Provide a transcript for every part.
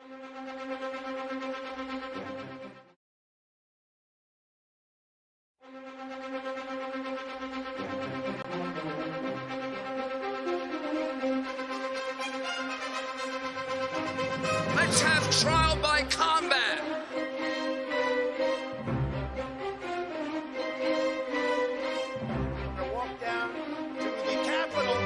Let's have trial by combat. I'm going to walk down to the Capitol.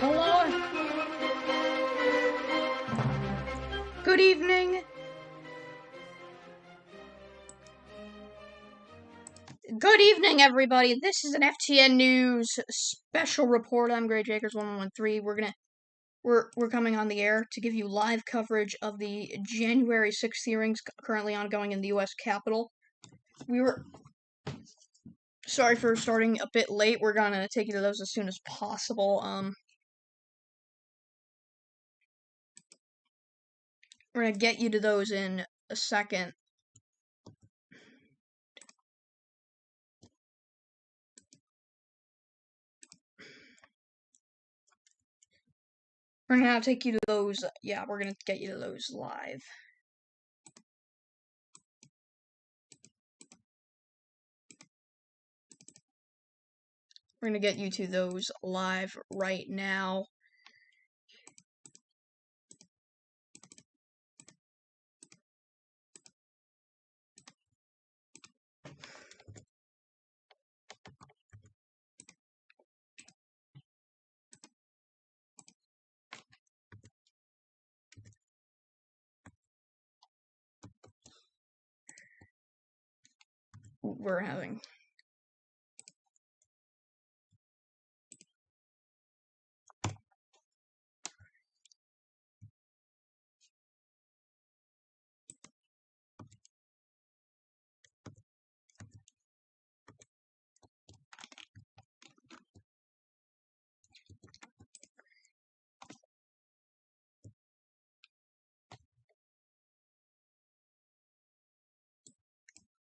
Hello. Good evening. Good evening, everybody. This is an FTN News special report. I'm Gray Jakers 1113. We're coming on the air to give you live coverage of the January 6th hearings currently ongoing in the U.S. Capitol. Sorry for starting a bit late. We're gonna take you to those as soon as possible. We're gonna get you to those in a second. We're gonna take you to those. Yeah, we're gonna get you to those live. We're gonna get you to those live right now. We're having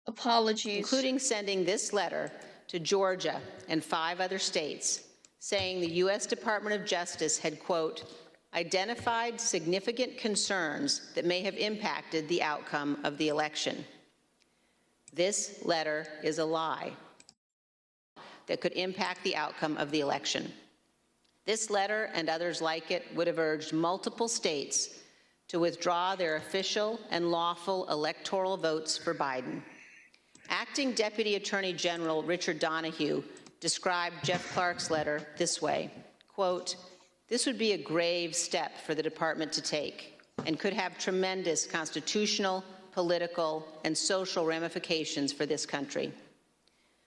apologies. Including sending this letter to Georgia and 5 other states, saying the U.S. Department of Justice had, quote, identified significant concerns that may have impacted the outcome of the election. This letter is a lie that could impact the outcome of the election. This letter and others like it would have urged multiple states to withdraw their official and lawful electoral votes for Biden. Acting Deputy Attorney General Richard Donoghue described Jeff Clark's letter this way, quote, this would be a grave step for the department to take and could have tremendous constitutional, political, and social ramifications for this country.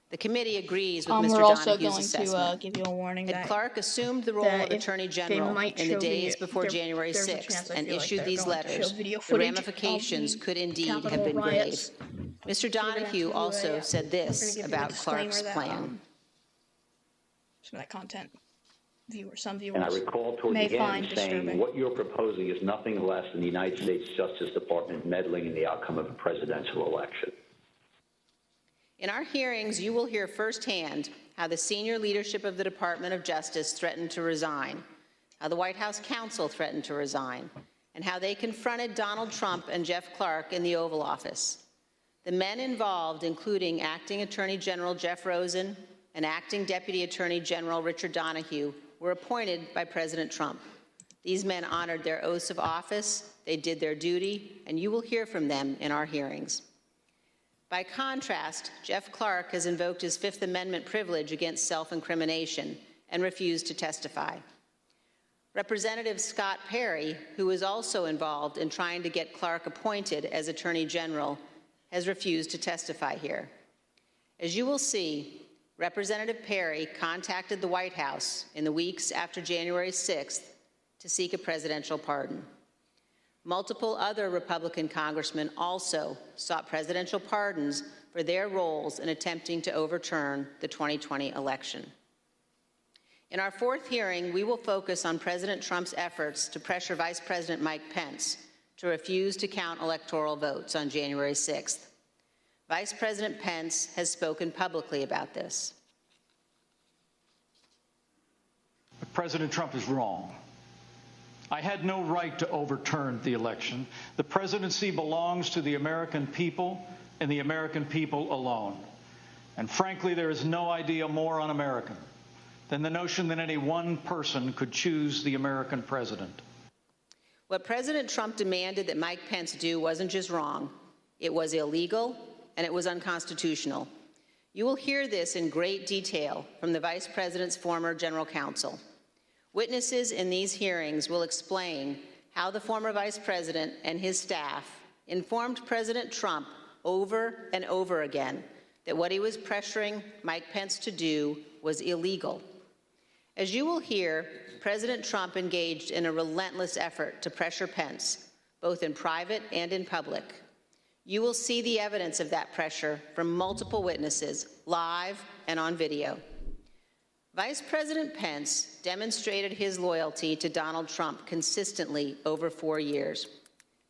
The committee agrees with Mr. We're also Donoghue's going assessment to give you a warning that Clark assumed the role of Attorney General in the days before January 6th and issued these letters. The ramifications could indeed have been grave. Mr. Donoghue also said this about Clark's plan. Some of that content, some viewers and I recall toward the end saying what you're proposing is nothing less than the United States Justice Department meddling in the outcome of a presidential election. In our hearings, you will hear firsthand how the senior leadership of the Department of Justice threatened to resign, how the White House counsel threatened to resign, and how they confronted Donald Trump and Jeff Clark in the Oval Office. The men involved, including Acting Attorney General Jeff Rosen and Acting Deputy Attorney General Richard Donoghue, were appointed by President Trump. These men honored their oaths of office, they did their duty, and you will hear from them in our hearings. By contrast, Jeff Clark has invoked his Fifth Amendment privilege against self-incrimination and refused to testify. Representative Scott Perry, who was also involved in trying to get Clark appointed as Attorney General, has refused to testify here. As you will see, Representative Perry contacted the White House in the weeks after January 6th to seek a presidential pardon. Multiple other Republican congressmen also sought presidential pardons for their roles in attempting to overturn the 2020 election. In our 4th hearing, we will focus on President Trump's efforts to pressure Vice President Mike Pence to refuse to count electoral votes on January 6th. Vice President Pence has spoken publicly about this. President Trump is wrong. I had no right to overturn the election. The presidency belongs to the American people and the American people alone. And frankly, there is no idea more un-American than the notion that any one person could choose the American president. What President Trump demanded that Mike Pence do wasn't just wrong, it was illegal and it was unconstitutional. You will hear this in great detail from the Vice President's former general counsel. Witnesses in these hearings will explain how the former Vice President and his staff informed President Trump over and over again that what he was pressuring Mike Pence to do was illegal. As you will hear, President Trump engaged in a relentless effort to pressure Pence, both in private and in public. You will see the evidence of that pressure from multiple witnesses, live and on video. Vice President Pence demonstrated his loyalty to Donald Trump consistently over 4 years,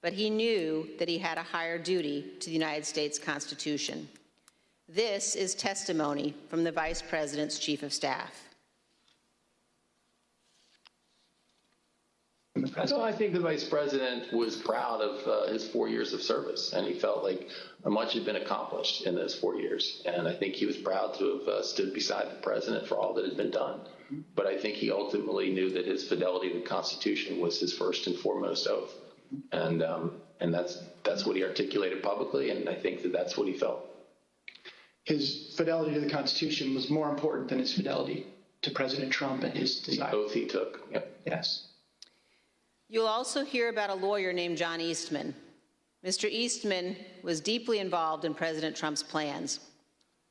but he knew that he had a higher duty to the United States Constitution. This is testimony from the Vice President's Chief of Staff. So I think the Vice President was proud of his 4 years of service, and he felt like much had been accomplished in those 4 years. And I think he was proud to have stood beside the President for all that had been done. But I think he ultimately knew that his fidelity to the Constitution was his first and foremost oath. And that's what he articulated publicly, and I think that that's what he felt. His fidelity to the Constitution was more important than his fidelity to President Trump and his desire. The oath he took. Yep. Yes. You'll also hear about a lawyer named John Eastman. Mr. Eastman was deeply involved in President Trump's plans.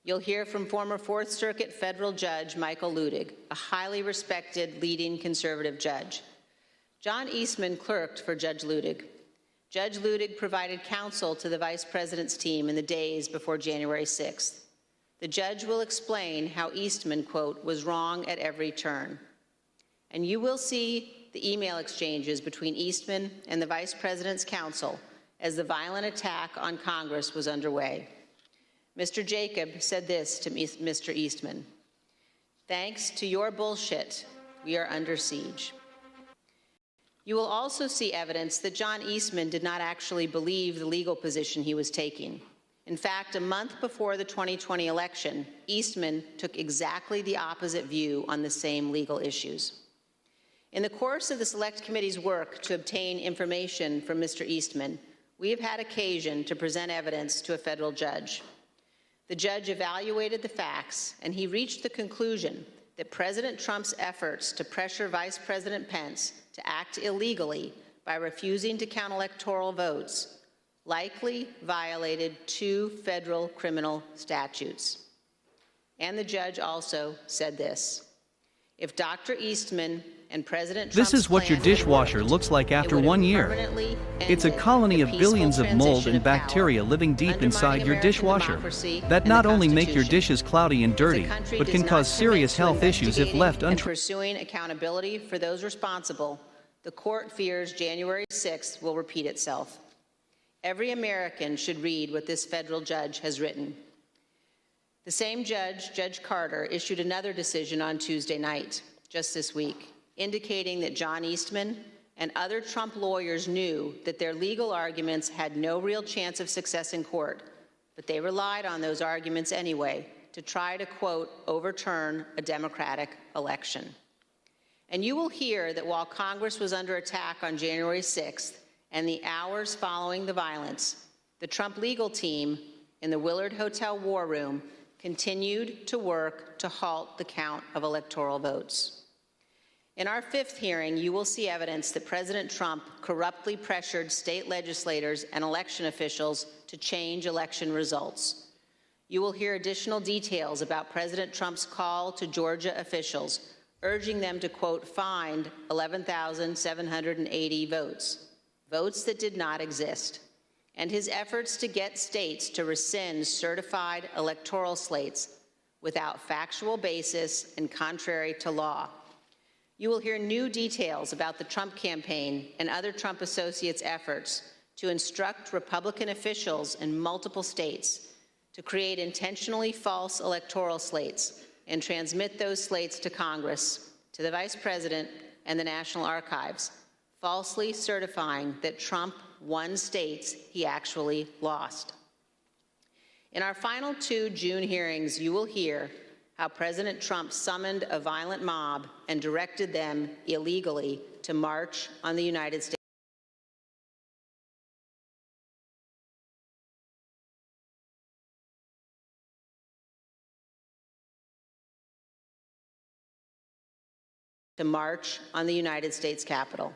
You'll hear from former Fourth Circuit federal judge Michael Ludig, a highly respected leading conservative judge. John Eastman clerked for Judge Ludig. Judge Ludig provided counsel to the Vice President's team in the days before January 6th. The judge will explain how Eastman, quote, was wrong at every turn. And you will see the email exchanges between Eastman and the Vice President's counsel as the violent attack on Congress was underway. Mr. Jacob said this to Mr. Eastman: "Thanks to your bullshit, we are under siege." You will also see evidence that John Eastman did not actually believe the legal position he was taking. In fact, a month before the 2020 election, Eastman took exactly the opposite view on the same legal issues. In the course of the Select Committee's work to obtain information from Mr. Eastman, we have had occasion to present evidence to a federal judge. The judge evaluated the facts, and he reached the conclusion that President Trump's efforts to pressure Vice President Pence to act illegally by refusing to count electoral votes likely violated 2 federal criminal statutes. And the judge also said this: if Dr. Eastman and President Trump's This is what your dishwasher looks like after 1 year. It's a colony of billions of mold and bacteria living deep inside your dishwasher that not only make your dishes cloudy and dirty, but can cause serious health issues if left untreated. Pursuing accountability for those responsible, the court fears January 6th will repeat itself. Every American should read what this federal judge has written. The same judge, Judge Carter, issued another decision on Tuesday night, just this week, indicating that John Eastman and other Trump lawyers knew that their legal arguments had no real chance of success in court, but they relied on those arguments anyway to try to, quote, overturn a Democratic election. And you will hear that while Congress was under attack on January 6th and the hours following the violence, the Trump legal team in the Willard Hotel War Room continued to work to halt the count of electoral votes. In our 5th hearing, you will see evidence that President Trump corruptly pressured state legislators and election officials to change election results. You will hear additional details about President Trump's call to Georgia officials, urging them to, quote, find 11,780 votes, votes that did not exist, and his efforts to get states to rescind certified electoral slates without factual basis and contrary to law. You will hear new details about the Trump campaign and other Trump associates' efforts to instruct Republican officials in multiple states to create intentionally false electoral slates and transmit those slates to Congress, to the Vice President, and the National Archives, falsely certifying that Trump won states he actually lost. In our final 2 June hearings, you will hear how President Trump summoned a violent mob and directed them illegally to march on the United States. To march on the United States Capitol.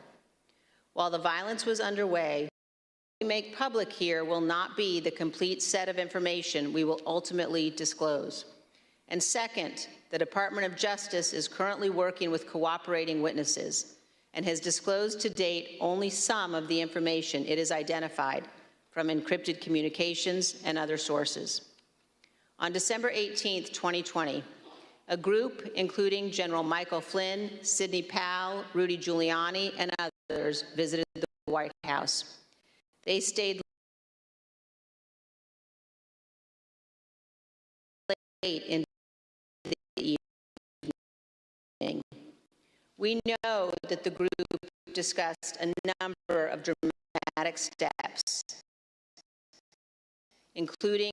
While the violence was underway, what we make public here will not be the complete set of information we will ultimately disclose. And second, the Department of Justice is currently working with cooperating witnesses and has disclosed to date only some of the information it has identified from encrypted communications and other sources. On December 18, 2020, a group including General Michael Flynn, Sidney Powell, Rudy Giuliani, and others visited the White House. They stayed late into the evening. We know that the group discussed a number of dramatic steps, including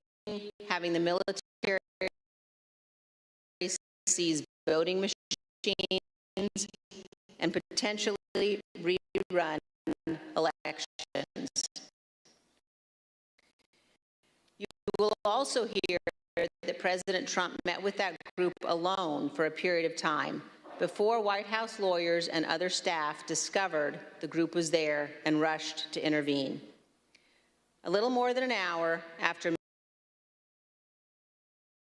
having the military seize voting machines and potentially rerun elections. You will also hear that President Trump met with that group alone for a period of time before White House lawyers and other staff discovered the group was there and rushed to intervene. A little more than an hour after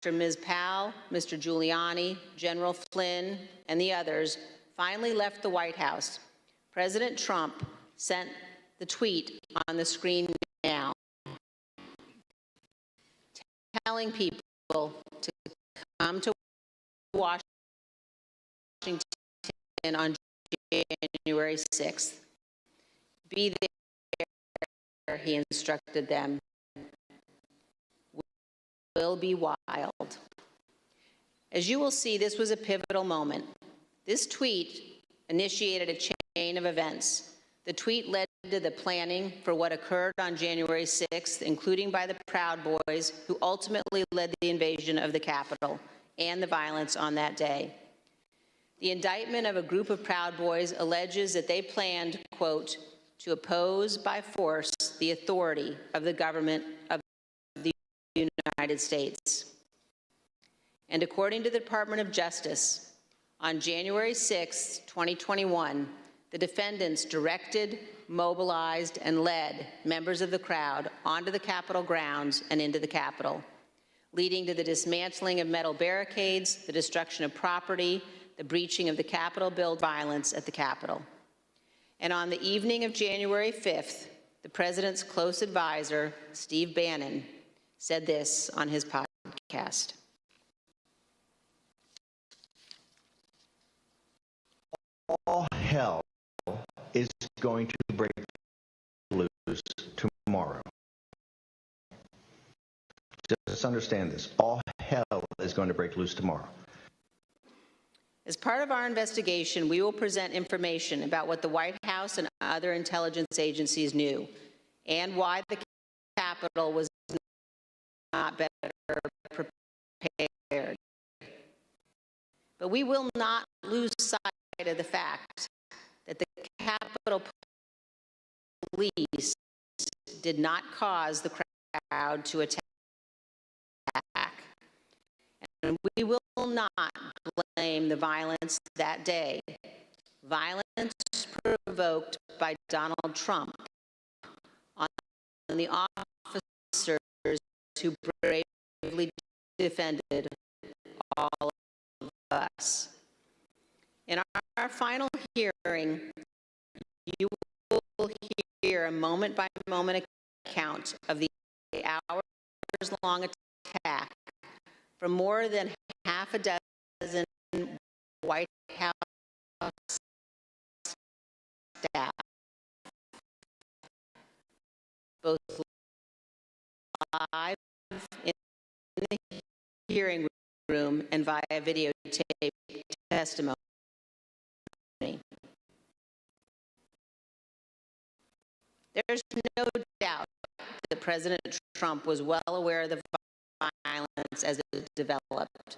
Ms. Powell, Mr. Giuliani, General Flynn, and the others finally left the White House, President Trump sent the tweet on the screen now, telling people to come to Washington on January 6th. Be there, he instructed them. Will be wild. As you will see, this was a pivotal moment. This tweet initiated a chain of events. The tweet led to the planning for what occurred on January 6th, including by the Proud Boys, who ultimately led the invasion of the Capitol and the violence on that day. The indictment of a group of Proud Boys alleges that they planned, quote, to oppose by force the authority of the government of the United States. And according to the Department of Justice, on January 6, 2021, the defendants directed, mobilized, and led members of the crowd onto the Capitol grounds and into the Capitol, leading to the dismantling of metal barricades, the destruction of property, the breaching of the Capitol building, violence at the Capitol. And on the evening of January 5th, the president's close advisor, Steve Bannon, said this on his podcast. All hell is going to break loose tomorrow. Just understand this. All hell is going to break loose tomorrow. As part of our investigation, we will present information about what the White House and other intelligence agencies knew and why the Capitol was not better prepared. But we will not lose sight of the fact that the Capitol Police did not cause the crowd to attack. And we will not blame the violence that day. Violence provoked by Donald Trump on the officers who bravely defended all of us. In our final hearing, you will hear a moment-by-moment account of the hours-long attack from more than half a dozen White House staff. both live in the hearing room and via videotape testimony. There's no doubt that President Trump was well aware of the violence as it developed.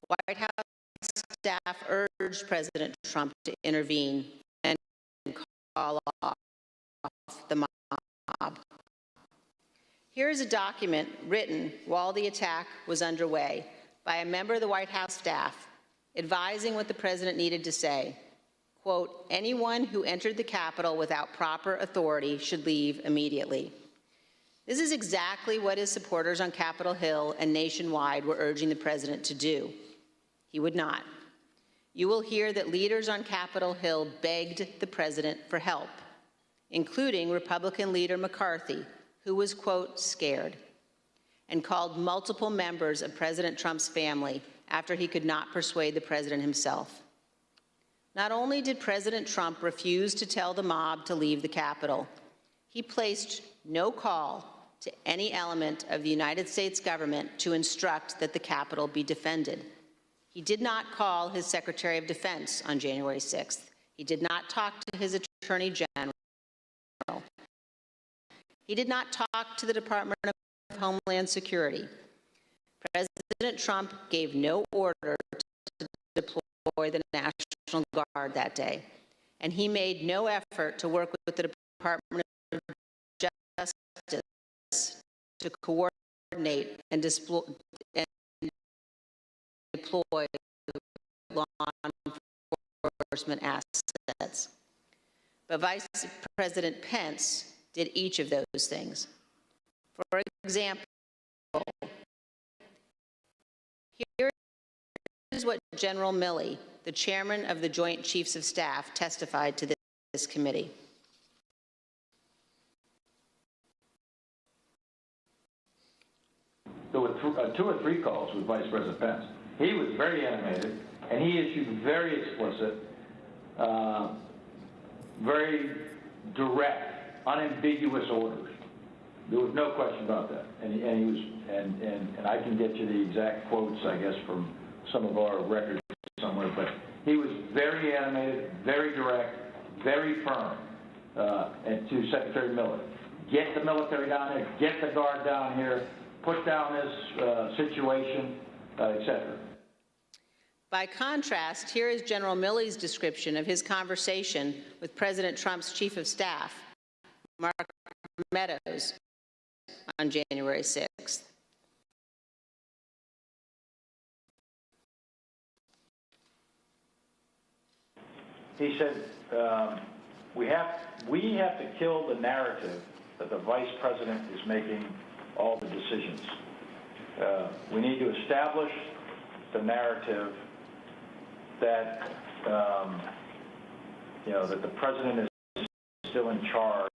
White House staff urged President Trump to intervene and call off the mob. Here is a document written while the attack was underway by a member of the White House staff advising what the president needed to say. Quote, anyone who entered the Capitol without proper authority should leave immediately. This is exactly what his supporters on Capitol Hill and nationwide were urging the president to do. He would not. You will hear that leaders on Capitol Hill begged the president for help, including Republican leader McCarthy, who was, quote, scared, and called multiple members of President Trump's family after he could not persuade the president himself. Not only did President Trump refuse to tell the mob to leave the Capitol, he placed no call to any element of the United States government to instruct that the Capitol be defended. He did not call his Secretary of Defense on January 6th. He did not talk to his Attorney General. He did not talk to the Department of Homeland Security. President Trump gave no order to deploy the National Guard that day, and he made no effort to work with the Department of Justice to coordinate and deploy law enforcement assets. But Vice President Pence did each of those things. For example, here is what General Milley, the chairman of the Joint Chiefs of Staff, testified to this committee. There were 2 or 3 calls with Vice President Pence. He was very animated, and he issued very explicit, very direct, unambiguous orders. There was no question about that, and I can get you the exact quotes, I guess, from some of our records somewhere. But he was very animated, very direct, very firm, and to Secretary Miller, get the military down here, get the Guard down here, put down this situation, etc. By contrast, here is General Milley's description of his conversation with President Trump's Chief of Staff, Mark Meadows, on January 6th. He said, we have to kill the narrative that the Vice President is making all the decisions. We need to establish the narrative that, that the President is still in charge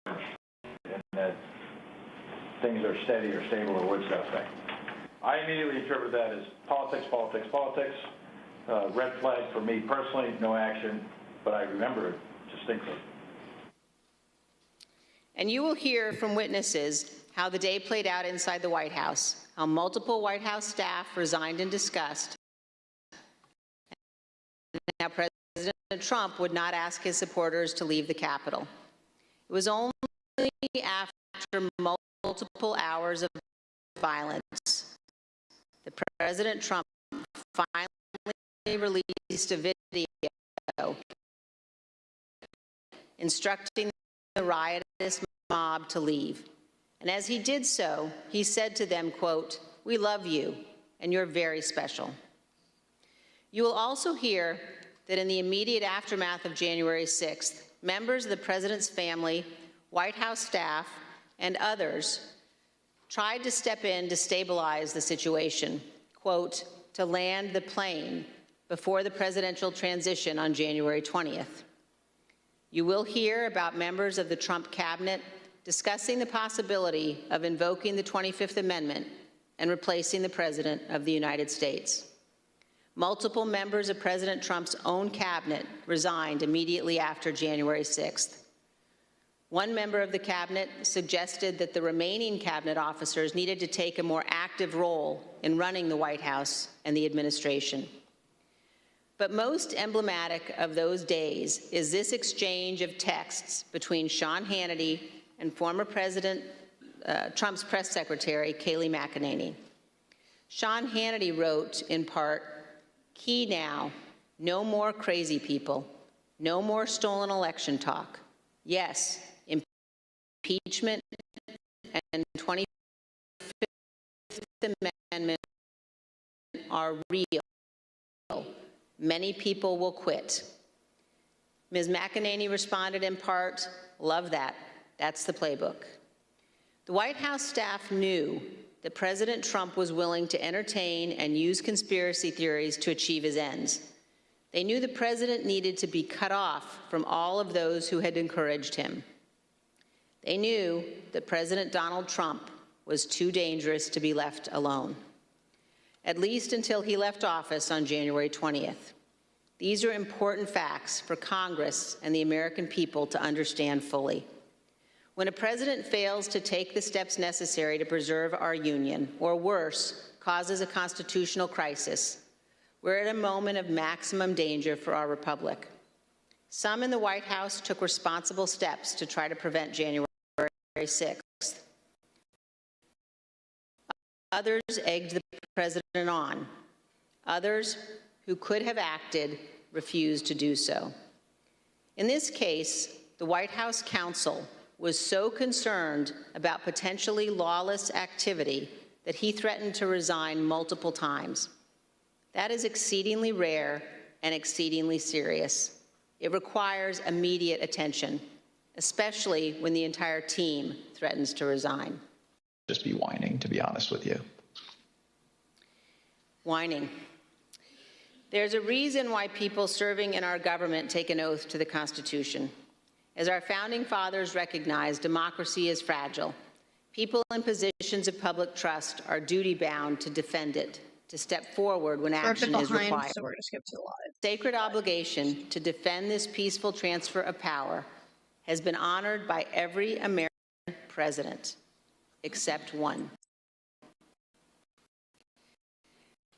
and that things are steady or stable or words that effect. I immediately interpret that as politics, politics, politics. Red flag for me personally, no action, but I remember it distinctly. And you will hear from witnesses how the day played out inside the White House, how multiple White House staff resigned in disgust, and how President Trump would not ask his supporters to leave the Capitol. It was only after multiple hours of violence that President Trump finally released a video instructing the riotous mob to leave. And as he did so, he said to them, quote, "We love you, and you're very special." You will also hear that in the immediate aftermath of January 6th, members of the president's family, White House staff, and others tried to step in to stabilize the situation, quote, to land the plane before the presidential transition on January 20th. You will hear about members of the Trump cabinet discussing the possibility of invoking the 25th Amendment and replacing the President of the United States. Multiple members of President Trump's own cabinet resigned immediately after January 6th. One member of the cabinet suggested that the remaining cabinet officers needed to take a more active role in running the White House and the administration. But most emblematic of those days is this exchange of texts between Sean Hannity and former President Trump's press secretary, Kayleigh McEnany. Sean Hannity wrote, in part, "Key now, no more crazy people, no more stolen election talk. Yes, impeachment and 25th Amendment are real. Many people will quit." Ms. McEnany responded in part, "Love that. That's the playbook." The White House staff knew that President Trump was willing to entertain and use conspiracy theories to achieve his ends. They knew the president needed to be cut off from all of those who had encouraged him. They knew that President Donald Trump was too dangerous to be left alone, at least until he left office on January 20th. These are important facts for Congress and the American people to understand fully. When a president fails to take the steps necessary to preserve our union, or worse, causes a constitutional crisis, we're at a moment of maximum danger for our republic. Some in the White House took responsible steps to try to prevent January 6th. Others egged the president on. Others who could have acted refused to do so. In this case, the White House counsel was so concerned about potentially lawless activity that he threatened to resign multiple times. That is exceedingly rare and exceedingly serious. It requires immediate attention, especially when the entire team threatens to resign. Just be whining, to be honest with you. Whining. There's a reason why people serving in our government take an oath to the Constitution. As our founding fathers recognized, democracy is fragile. People in positions of public trust are duty-bound to defend it, to step forward when action is required. So we're gonna skip to the live. Sacred obligation to defend this peaceful transfer of power has been honored by every American president, except one.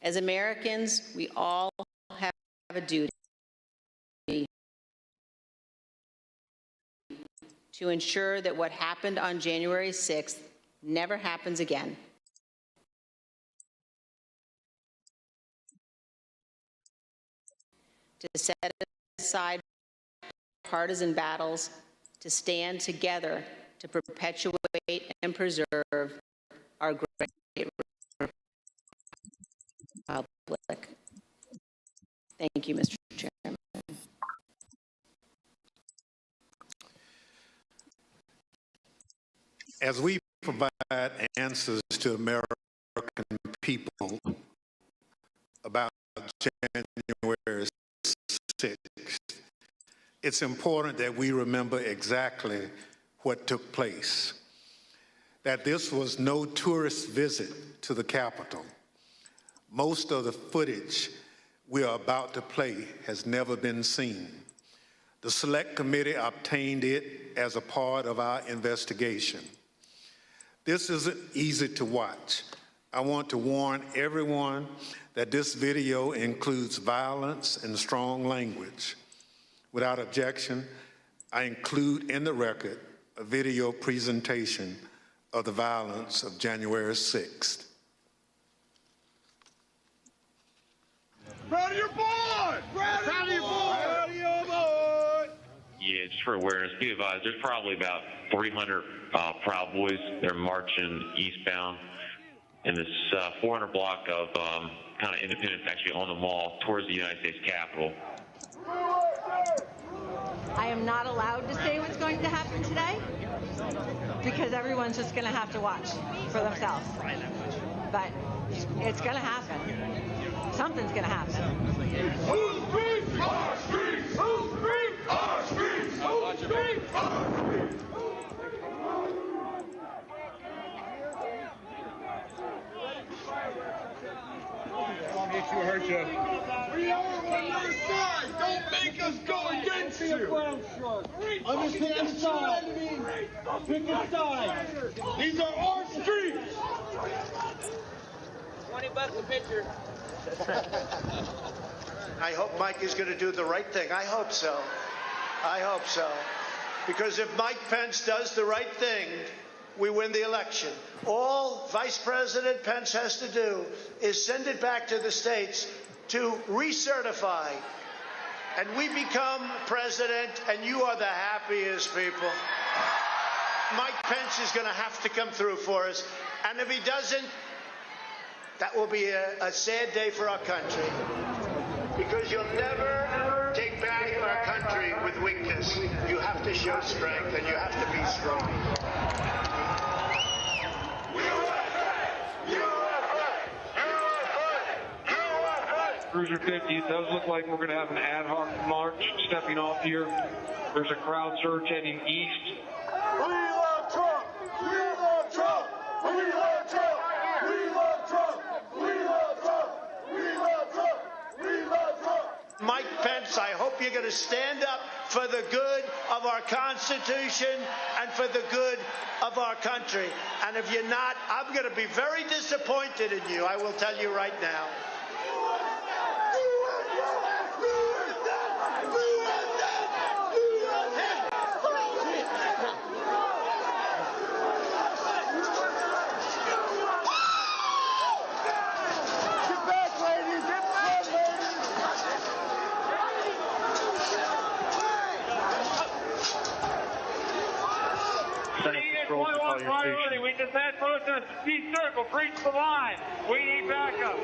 As Americans, we all have a duty to ensure that what happened on January 6th never happens again. To set aside partisan battles, to stand together to perpetuate and preserve our great republic. Thank you, Mr. Chairman. As we provide answers to American people about January 6th, it's important that we remember exactly what took place. That this was no tourist visit to the Capitol. Most of the footage we are about to play has never been seen. The Select Committee obtained it as a part of our investigation. This isn't easy to watch. I want to warn everyone that this video includes violence and strong language. Without objection, I include in the record a video presentation of the violence of January 6th. Proud of your boy! Proud of your boy! Proud of your boy! Yeah, just for awareness, be advised, there's probably about 300 Proud Boys. They're marching eastbound in this 400 block of kind of Independence, actually on the mall towards the United States Capitol. I am not allowed to say what's going to happen today because everyone's just going to have to watch for themselves. But it's going to happen. Something's going to happen. Whose streets? Our streets! Whose streets? Our streets! Whose streets? Our streets! I'll hit you or hurt you. We are on your side. Don't make us go against you. Understand the side. Pick a side. These are our streets. $20 a picture. I hope Mike is going to do the right thing. I hope so. I hope so. Because if Mike Pence does the right thing, we win the election. All Vice President Pence has to do is send it back to the states to recertify. And we become president, and you are the happiest people. Mike Pence is going to have to come through for us. And if he doesn't, that will be a sad day for our country. Because you'll never take back our country with weakness. You have to show strength, and you have to be strong. Cruiser 50, it does look like we're going to have an ad hoc march stepping off here. There's a crowd surge heading east. We love Trump! We love Trump! We love Trump! We love Trump! We love Trump! We love Trump! We love Trump! Mike Pence, I hope you're going to stand up for the good of our Constitution and for the good of our country. And if you're not, I'm going to be very disappointed in you, I will tell you right now. Priority. We just had protesters. Speed circle. Breach the line. We need backup.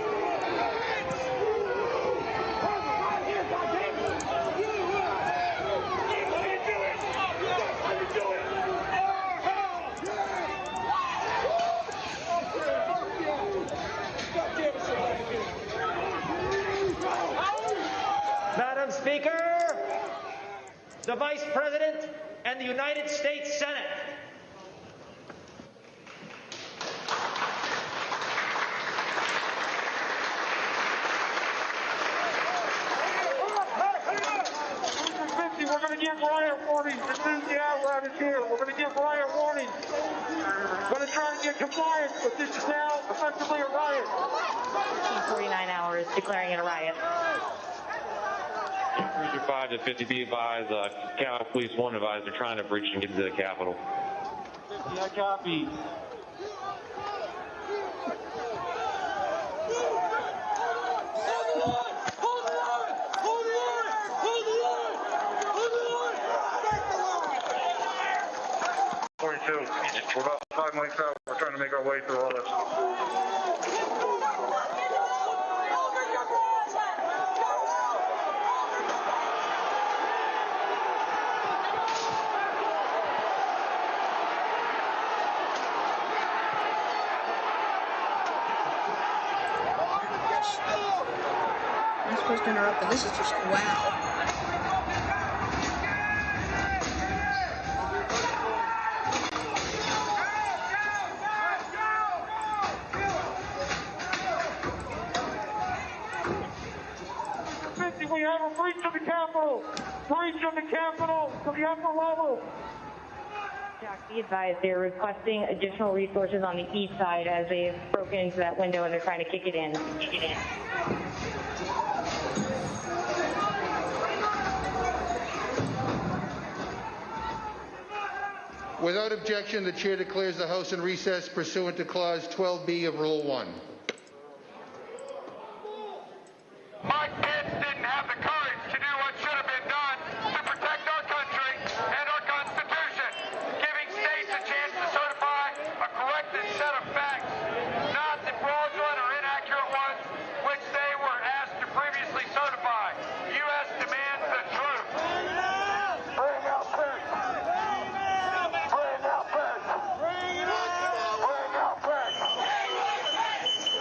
Madam Speaker, the Vice President and the United States Senate. We're going to give riot warnings as soon as the outriders here. We're going to give riot warnings. We're going to try and get compliance, but this is now effectively a riot. 49 hours declaring it a riot. Cruiser 5 to 50, be advised, Capitol Police 1 advised they're trying to breach and get to the Capitol. 50, I copy. We're about 5 miles out. We're trying to make our way through all this. I'm supposed to interrupt, but this is just wow. We have a breach of the Capitol! Breach of the Capitol to the upper level! Jack, be advised, they're requesting additional resources on the east side as they've broken into that window and they're trying to kick it in. Without objection, the chair declares the House in recess pursuant to Clause 12B of Rule 1. Mike Pence didn't have the courage to do what should have been done to protect our country and our Constitution, giving states a chance to certify a corrected set of facts, not the fraudulent or inaccurate ones which they were asked to previously certify. U.S. demands the truth. Bring out Pence. Bring out Pence. Bring out Pence.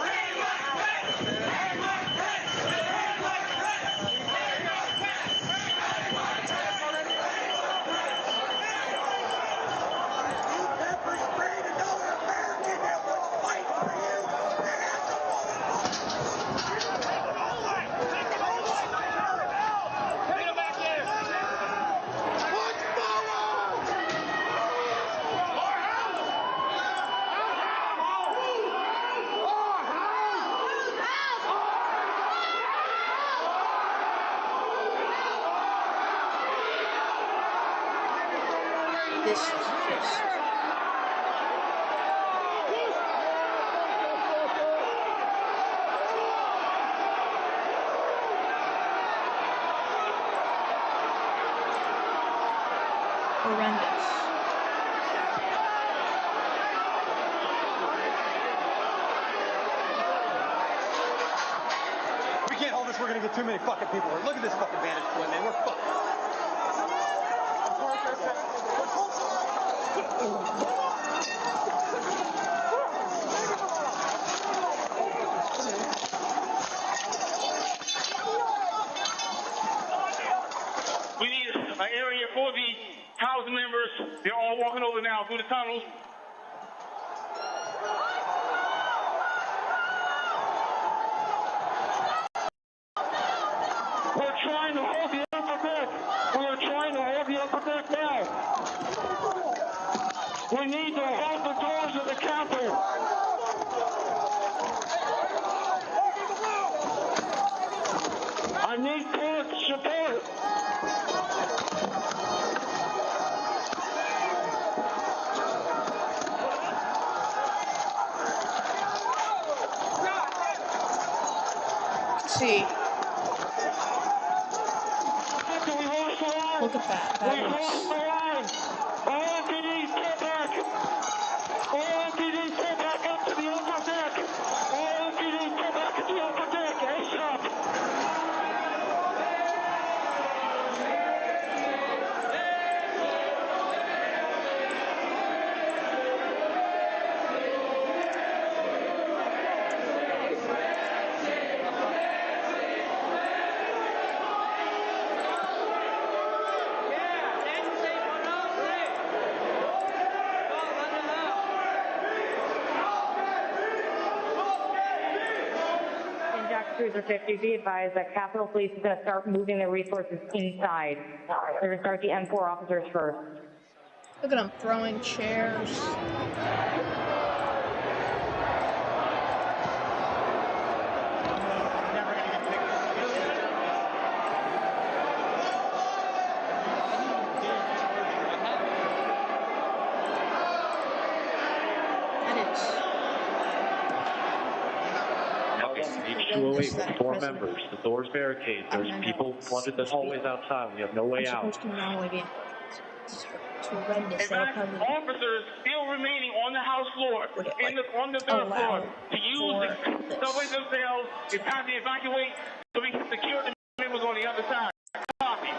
this is just... horrendous. We can't hold this. We're going to get too many fucking people. Look at this fucking vantage point, man. We're fucked. We need an area for the House members. They're all walking over now through the tunnels. We're trying to hold the upper deck. We are trying to hold the upper deck now. We need to hold the doors of the Capitol. I need court support. See. Look at that. That We lost the line. All MPDs pull back. All MPDs pull back up to the upper deck. All MPDs pull back to the upper deck. ASAP. Cruiser 50, be advised that Capitol Police is going to start moving their resources inside. They're going to start the M4 officers first. Look at them throwing chairs. H208 with 4 members. The door's barricaded. There's people flooded the hallways outside. We have no way out. It's horrendous. In fact, officers still remaining on the House floor, on the third floor, to use the subway themselves. It's time to evacuate so we can secure the members on the other side. Copy.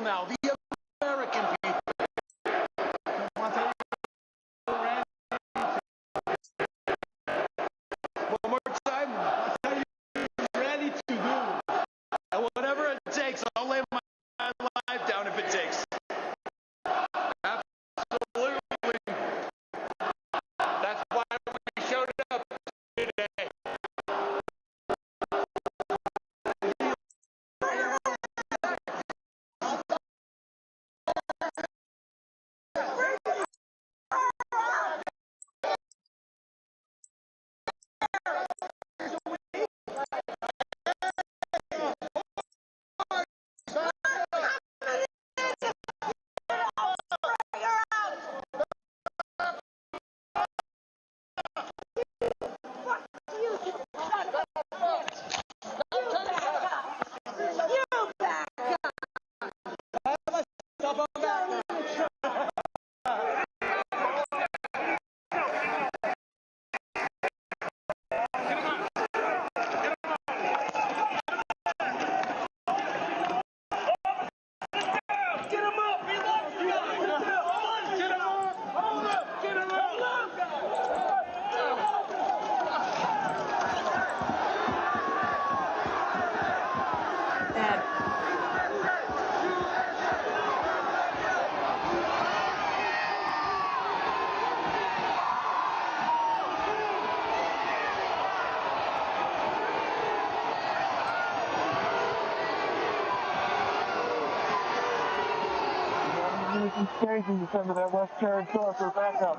Now, the American people. One more time, I'll tell you ready to do. And whatever it takes, I'll lay my life down if it takes. Absolutely. That's why we showed up today. Crazy, some of that West Carolina for backup.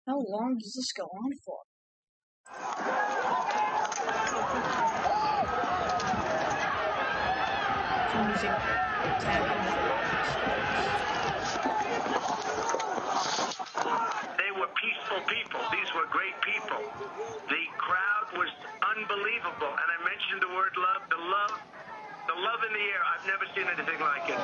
How long does this go on for? They were peaceful people. These were great people. The crowd was unbelievable. And I mentioned the word love. The love in the air. I've never seen anything like it.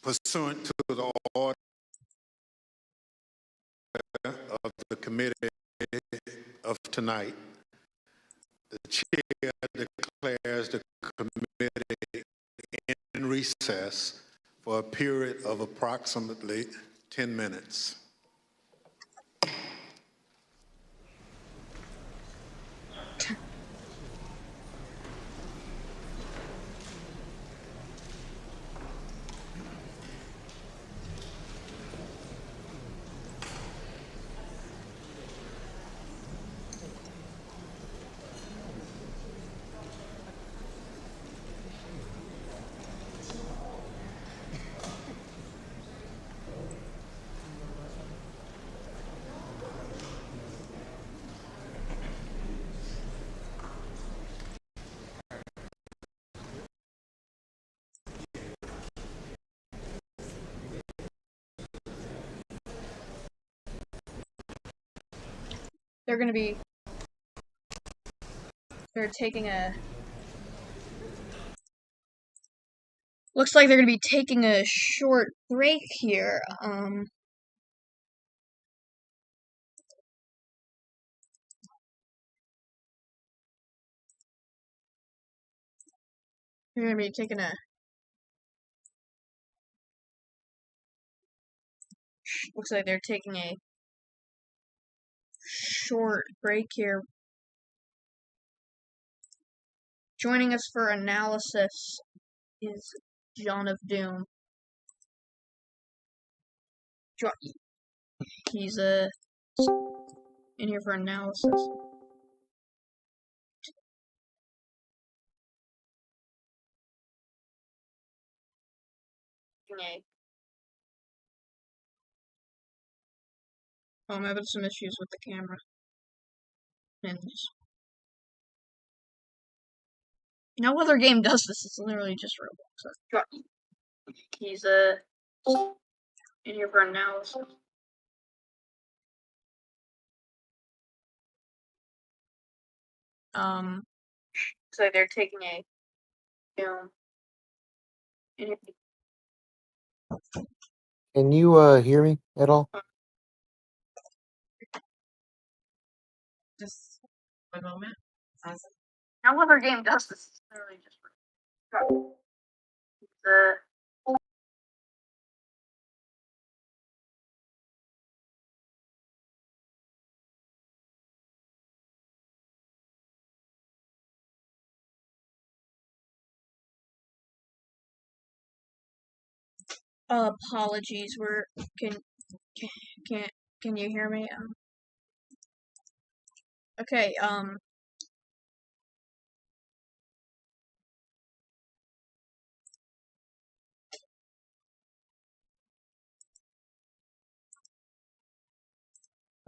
Pursuant to the order of the committee of tonight, the chair declares the committee in recess for a period of approximately 10 minutes. They're taking a, looks like they're gonna be taking a short break here. They're gonna be taking a, looks like they're taking a short break here. Joining us for analysis is John of Doom. He's in here for analysis. I'm having some issues with the camera. And no other game does this. It's literally just Roblox. He's in here for analysis. So they're taking a film. Can you hear me at all? Just one moment. No other game does this. It's literally just apologies. Can can you hear me? Okay.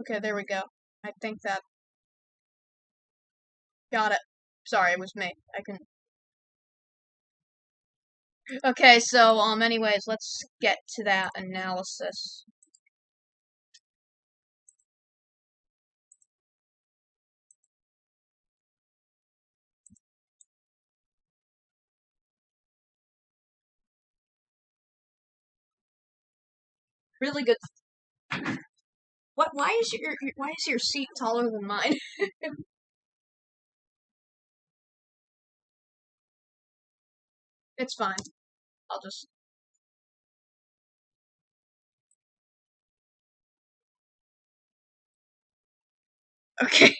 Okay, there we go. I think that got it. Sorry, it was me. I can. Okay, so anyways, let's get to that analysis. Really good. What? Why is your seat taller than mine? It's fine. I'll just. Okay.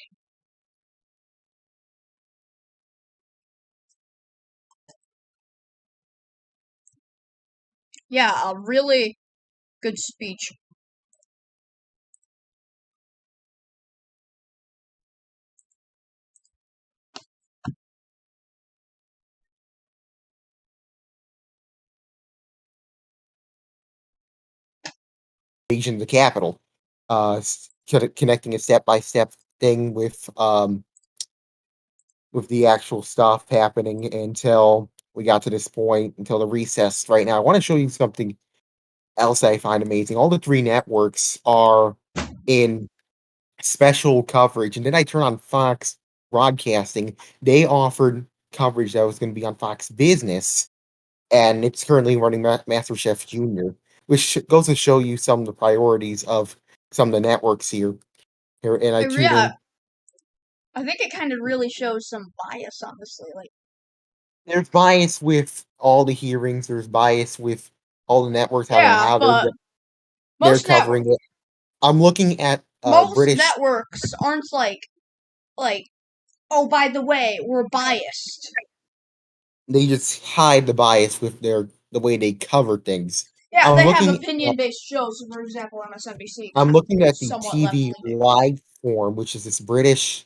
Yeah, a really good speech. invasion of the Capitol, connecting a step-by-step thing with the actual stuff happening until we got to this point, until the recess right now. I want to show you something else I find amazing. All the three networks are in special coverage, and then I turn on Fox Broadcasting. They offered coverage that was going to be on Fox Business, and it's currently running MasterChef Junior, which goes to show you some of the priorities of some of the networks here. And I tune in. I think it kind of really shows some bias, honestly. Like, there's bias with all the hearings. There's bias with all the networks, how they're covering it. I'm looking at most British networks aren't like, oh, by the way, we're biased. They just hide the bias with the way they cover things. Yeah, they have opinion-based shows. For example, MSNBC. I'm looking at the TV Live Forum, which is this British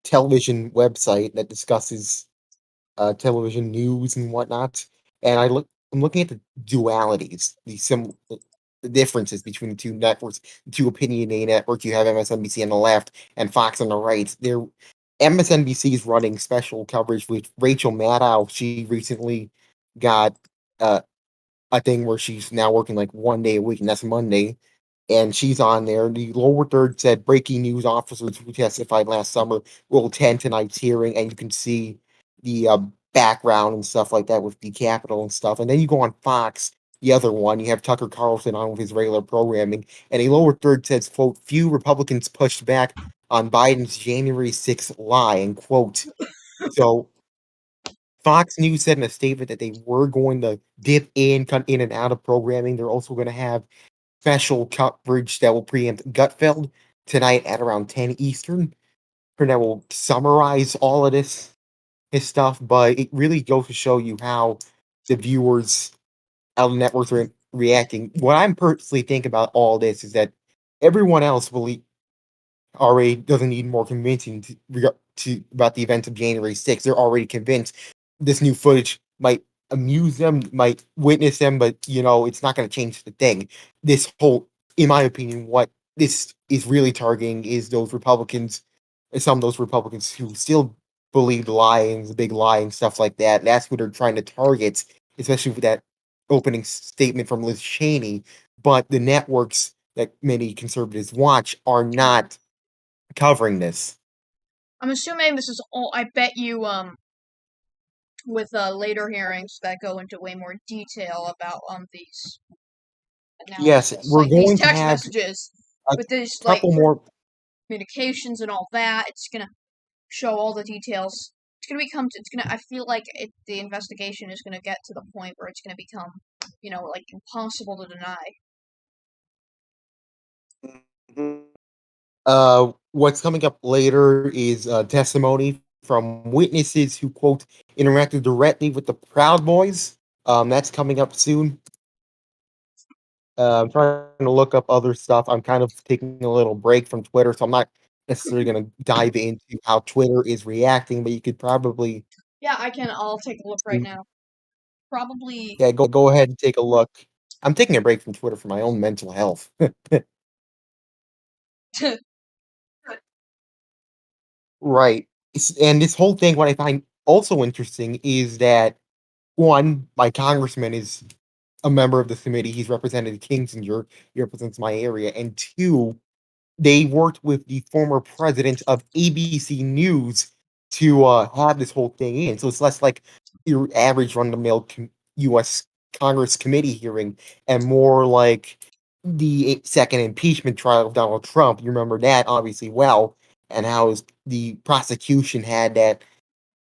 television website that discusses television news and whatnot. And I'm looking at the dualities, the differences between the two networks, the two opinionated networks. You have MSNBC on the left and Fox on the right. MSNBC is running special coverage with Rachel Maddow. She recently got a thing where she's now working like 1 day a week, and that's Monday. And she's on there. The lower third said breaking news officers who testified last summer will attend tonight's hearing, and you can see the background and stuff like that with the Capitol and stuff. And then you go on Fox, the other one, you have Tucker Carlson on with his regular programming, and a lower third says, quote, few Republicans pushed back on Biden's January 6th lie, end quote. So Fox News said in a statement that they were going to dip in, cut in and out of programming. They're also going to have special coverage that will preempt Gutfeld tonight at around 10 Eastern. And that will summarize all of this stuff, but it really goes to show you how the viewers, how the networks are reacting. What I'm personally think about all this is that everyone else already doesn't need more convincing about the events of January 6th. They're already convinced this new footage might amuse them, might witness them, but it's not going to change the thing. This whole, in my opinion, what this is really targeting is those Republicans, some of those Republicans who still believe the lie and the big lie and stuff like that. That's what they're trying to target, especially with that opening statement from Liz Cheney. But the networks that many conservatives watch are not covering this. I'm assuming this is all. I bet you, with later hearings that go into way more detail about these analysis. Yes, we're going these text to have messages with this couple more communications and all that. It's gonna show all the details. It's gonna become. It's gonna. I feel like the investigation is gonna get to the point where it's gonna become, impossible to deny. What's coming up later is testimony from witnesses who, quote, interacted directly with the Proud Boys. That's coming up soon. I'm trying to look up other stuff. I'm kind of taking a little break from Twitter, so I'm not necessarily going to dive into how Twitter is reacting, but you could probably... Yeah, I can. I'll take a look right now. Probably... Yeah, go ahead and take a look. I'm taking a break from Twitter for my own mental health. Right. And this whole thing, what I find also interesting is that, one, my congressman is a member of the committee. He's Representative Kingsinger. He represents my area. And two, they worked with the former president of ABC News to have this whole thing in. So it's less like your average run-of-the-mill U.S. Congress committee hearing and more like the second impeachment trial of Donald Trump. You remember that obviously well, and how the prosecution had that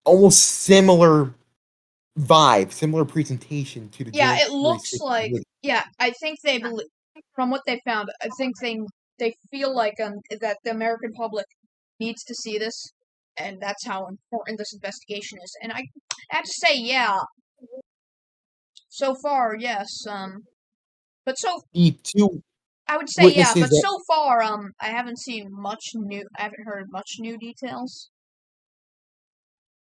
almost similar vibe, similar presentation to the Yeah, January it looks 6th like committee. yeah. I think they believe, from what they found. I think they feel like that the American public needs to see this, and that's how important this investigation is. And I have to say, yeah. So far, yes. But the two I would say yeah, but that, so far, I haven't seen much new. I haven't heard much new details.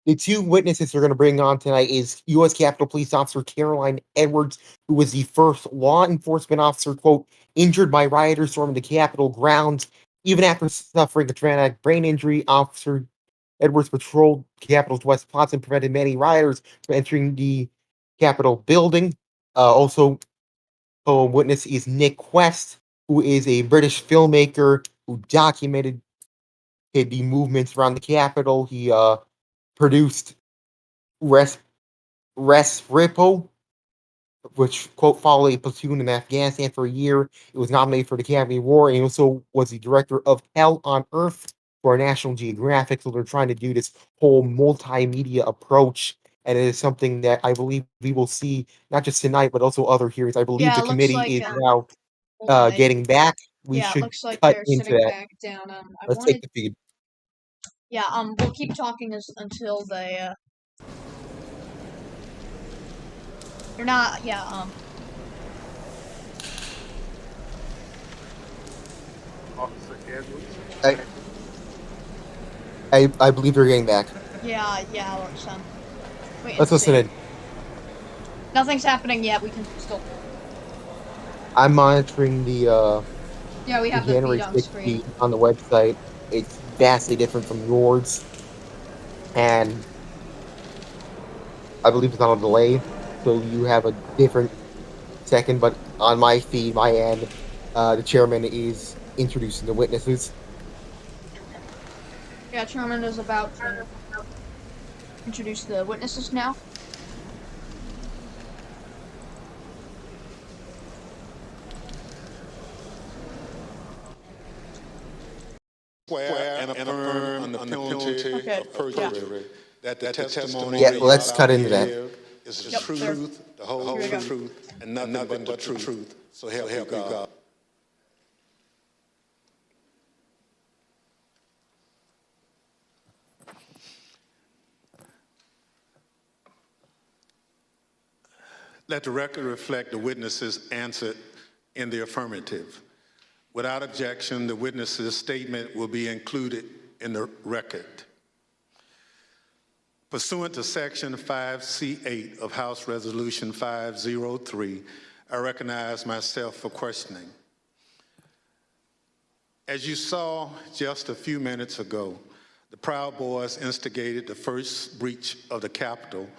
The two witnesses they're going to bring on tonight is U.S. Capitol Police Officer Caroline Edwards, who was the first law enforcement officer, quote, injured by rioters storming the Capitol grounds. Even after suffering a traumatic brain injury, Officer Edwards patrolled Capitol's West Plaza and prevented many rioters from entering the Capitol building. Also, a witness is Nick Quest, who is a British filmmaker who documented the movements around the Capitol. He produced Resripo, which, quote, followed a platoon in Afghanistan for a year. It was nominated for the Academy Award, and he also was the director of Hell on Earth for National Geographic. So they're trying to do this whole multimedia approach, and it is something that I believe we will see not just tonight, but also other hearings. I believe the committee is now getting back. We Yeah, it should looks like cut they're into sitting that. back down. Let's take the feed. Yeah, we'll keep talking until they, they're not, yeah, Officer Edwards. I believe they're getting back. yeah, wait, Let's listen in. Nothing's happening yet, we can still... I'm monitoring the Yeah, we have the feed on screen. on the website. It's vastly different from yours, and I believe it's on a delay, so you have a different second. But on my feed, my end, the chairman is introducing the witnesses. Yeah, chairman is about to introduce the witnesses now. Swear and affirm on the penalty of perjury that the testimony let's cut into that. is the truth, the whole truth, and nothing but the truth. So help you God. Let the record reflect the witnesses answered in the affirmative. Without objection, the witness's statement will be included in the record. Pursuant to Section 5C8 of House Resolution 503, I recognize myself for questioning. As you saw just a few minutes ago, the Proud Boys instigated the first breach of the Capitol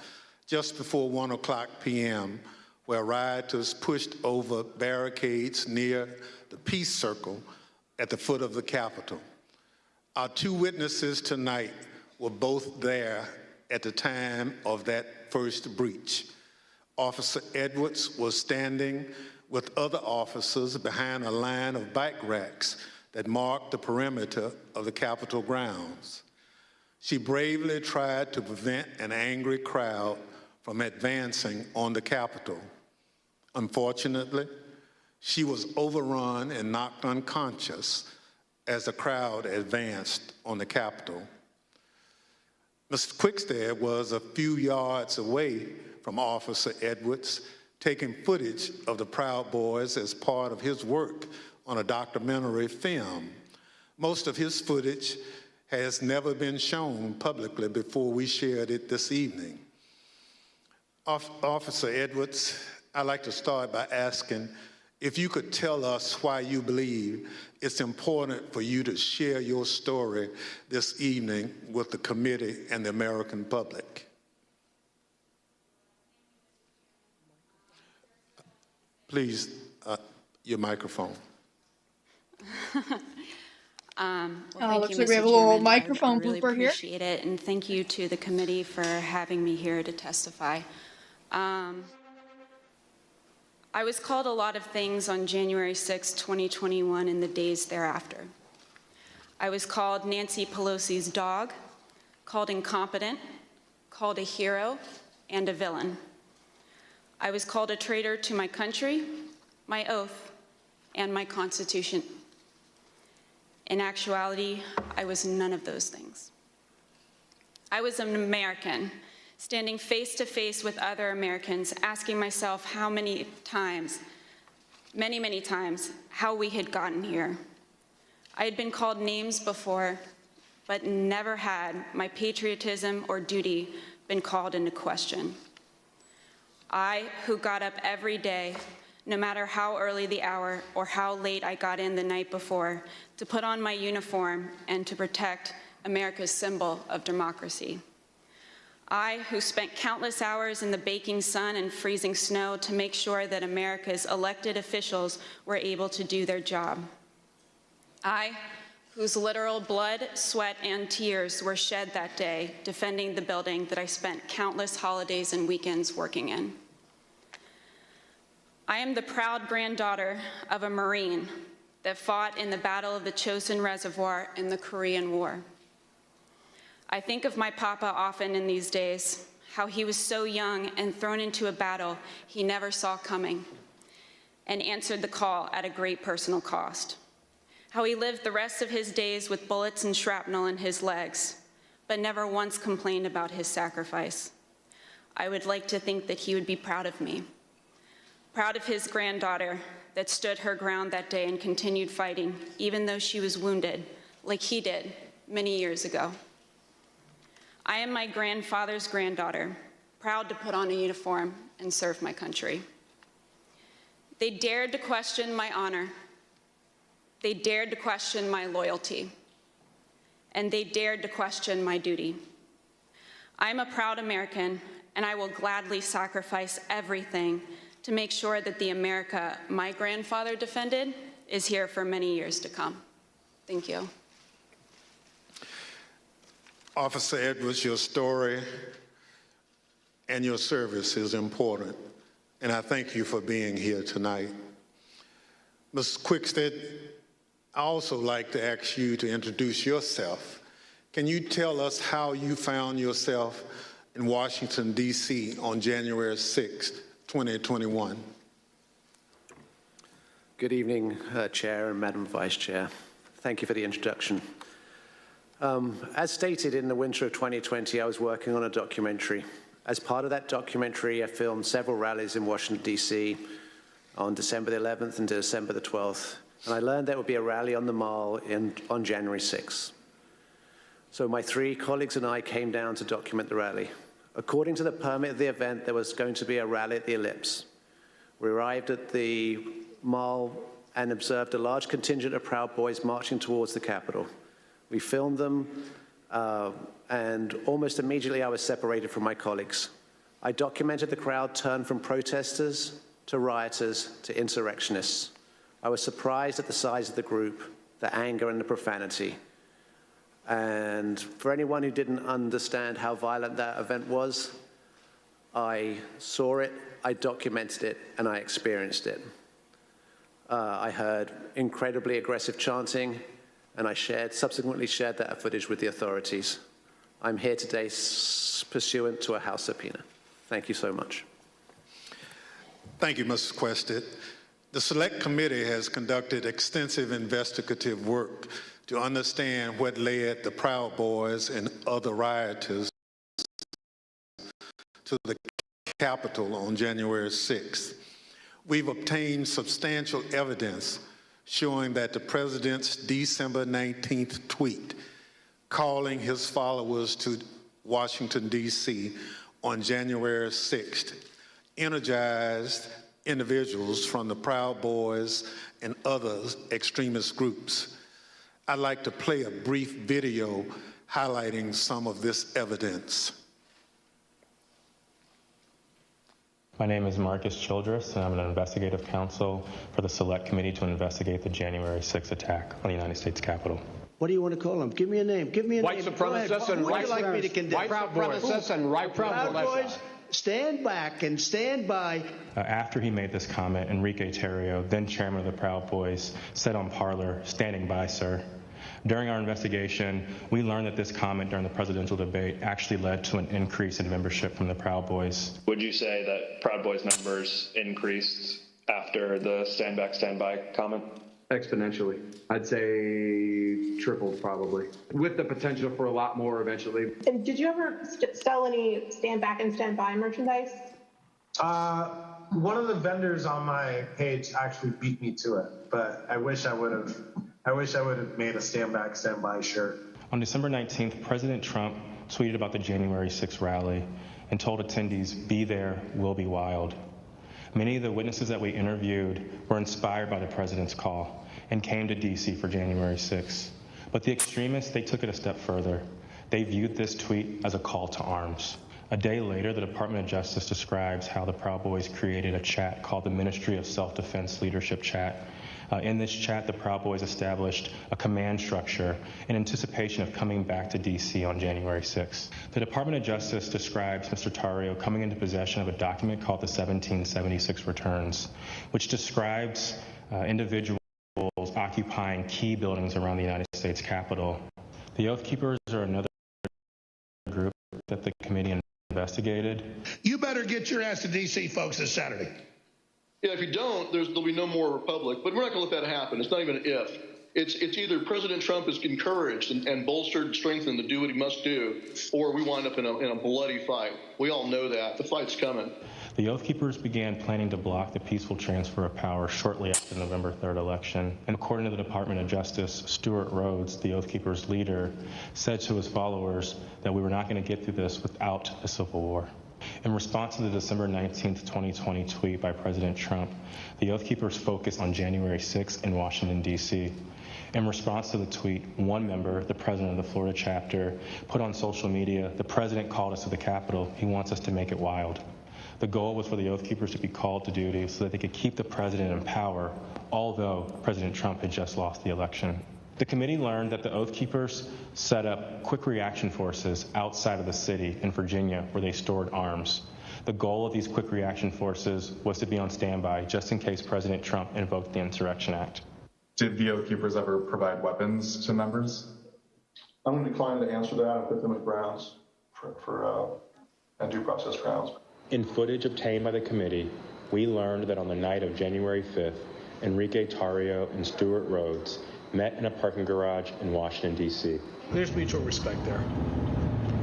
just before 1:00 p.m., where rioters pushed over barricades near the Peace Circle at the foot of the Capitol. Our two witnesses tonight were both there at the time of that first breach. Officer Edwards was standing with other officers behind a line of bike racks that marked the perimeter of the Capitol grounds. She bravely tried to prevent an angry crowd from advancing on the Capitol. Unfortunately, she was overrun and knocked unconscious as the crowd advanced on the Capitol. Mr. Quickstead was a few yards away from Officer Edwards, taking footage of the Proud Boys as part of his work on a documentary film. Most of his footage has never been shown publicly before we shared it this evening. Officer Edwards, I'd like to start by asking if you could tell us why you believe it's important for you to share your story this evening with the committee and the American public. Please, your microphone. Well, looks you, like we have a Mr. little Chairman. microphone I really blooper here. appreciate it, and thank you to the committee for having me here to testify. I was called a lot of things on January 6, 2021 and the days thereafter. I was called Nancy Pelosi's dog, called incompetent, called a hero, and a villain. I was called a traitor to my country, my oath, and my Constitution. In actuality, I was none of those things. I was an American, standing face to face with other Americans, asking myself how many times, many times, how we had gotten here. I had been called names before, but never had my patriotism or duty been called into question. I, who got up every day, no matter how early the hour or how late I got in the night before, to put on my uniform and to protect America's symbol of democracy. I, who spent countless hours in the baking sun and freezing snow to make sure that America's elected officials were able to do their job. I, whose literal blood, sweat, and tears were shed that day defending the building that I spent countless holidays and weekends working in. I am the proud granddaughter of a Marine that fought in the Battle of the Chosin Reservoir in the Korean War. I think of my papa often in these days, how he was so young and thrown into a battle he never saw coming and answered the call at a great personal cost. How he lived the rest of his days with bullets and shrapnel in his legs, but never once complained about his sacrifice. I would like to think that he would be proud of me, proud of his granddaughter that stood her ground that day and continued fighting, even though she was wounded, like he did many years ago. I am my grandfather's granddaughter, proud to put on a uniform and serve my country. They dared to question my honor. They dared to question my loyalty. And they dared to question my duty. I'm a proud American, and I will gladly sacrifice everything to make sure that the America my grandfather defended is here for many years to come. Thank you. Officer Edwards, your story and your service is important, and I thank you for being here tonight. Ms. Quickstead, I also like to ask you to introduce yourself. Can you tell us how you found yourself in Washington, D.C. on January 6, 2021? Good evening, Chair and Madam Vice Chair. Thank you for the introduction. As stated, in the winter of 2020, I was working on a documentary. As part of that documentary, I filmed several rallies in Washington, D.C. on December the 11th and December the 12th, and I learned there would be a rally on the Mall on January 6th. So my 3 colleagues and I came down to document the rally. According to the permit of the event, there was going to be a rally at the Ellipse. We arrived at the Mall and observed a large contingent of Proud Boys marching towards the Capitol. We filmed them, and almost immediately I was separated from my colleagues. I documented the crowd turn from protesters to rioters to insurrectionists. I was surprised at the size of the group, the anger and the profanity. And for anyone who didn't understand how violent that event was, I saw it, I documented it, and I experienced it. I heard incredibly aggressive chanting, and I subsequently shared that footage with the authorities. I'm here today pursuant to a House subpoena. Thank you so much. Thank you, Mrs. Quested. The Select Committee has conducted extensive investigative work to understand what led the Proud Boys and other rioters to the Capitol on January 6th. We've obtained substantial evidence showing that the president's December 19th tweet calling his followers to Washington, D.C. on January 6th energized individuals from the Proud Boys and other extremist groups. I'd like to play a brief video highlighting some of this evidence. My name is Marcus Childress, and I'm an investigative counsel for the Select Committee to investigate the January 6th attack on the United States Capitol. What do you want to call them? Give me a name. Give me a White name. supremacists and white like me to condemn? White supremacists and right Proud Boys. Stand back and stand by. After he made this comment, Enrique Terrio, then chairman of the Proud Boys, said on Parler, "Standing by, sir." During our investigation, we learned that this comment during the presidential debate actually led to an increase in membership from the Proud Boys. Would you say that Proud Boys members increased after the stand back, stand by comment? Exponentially. I'd say tripled probably, with the potential for a lot more eventually. And did you ever sell any stand back and stand by merchandise? One of the vendors on my page actually beat me to it, but I wish I would have made a stand back, stand by shirt. On December 19th, President Trump tweeted about the January 6th rally and told attendees, "Be there, we'll be wild." Many of the witnesses that we interviewed were inspired by the president's call and came to D.C. for January 6th. But the extremists, they took it a step further. They viewed this tweet as a call to arms. A day later, the Department of Justice describes how the Proud Boys created a chat called the Ministry of Self-Defense Leadership Chat. In this chat, the Proud Boys established a command structure in anticipation of coming back to D.C. on January 6th. The Department of Justice describes Mr. Tarrio coming into possession of a document called the 1776 Returns, which describes individuals occupying key buildings around the United States Capitol. The Oath Keepers are another group that the committee investigated. You better get your ass to D.C., folks, this Saturday. Yeah, if you don't, there'll be no more republic. But we're not going to let that happen. It's not even an if. It's either President Trump is encouraged and bolstered and strengthened to do what he must do, or we wind up in a bloody fight. We all know that. The fight's coming. The Oath Keepers began planning to block the peaceful transfer of power shortly after the November 3rd election. And according to the Department of Justice, Stuart Rhodes, the Oath Keepers leader, said to his followers that we were not going to get through this without a civil war. In response to the December 19th, 2020 tweet by President Trump, the Oath Keepers focused on January 6th in Washington, D.C. In response to the tweet, one member, the president of the Florida chapter, put on social media, "The president called us to the Capitol. He wants us to make it wild." The goal was for the Oath Keepers to be called to duty so that they could keep the president in power, although President Trump had just lost the election. The committee learned that the Oath Keepers set up quick reaction forces outside of the city in Virginia where they stored arms. The goal of these quick reaction forces was to be on standby just in case President Trump invoked the Insurrection Act. Did the Oath Keepers ever provide weapons to members? I'm going to decline to answer that and put them at grounds and due process grounds. In footage obtained by the committee, we learned that on the night of January 5th, Enrique Tarrio and Stuart Rhodes met in a parking garage in Washington, D.C. There's mutual respect there.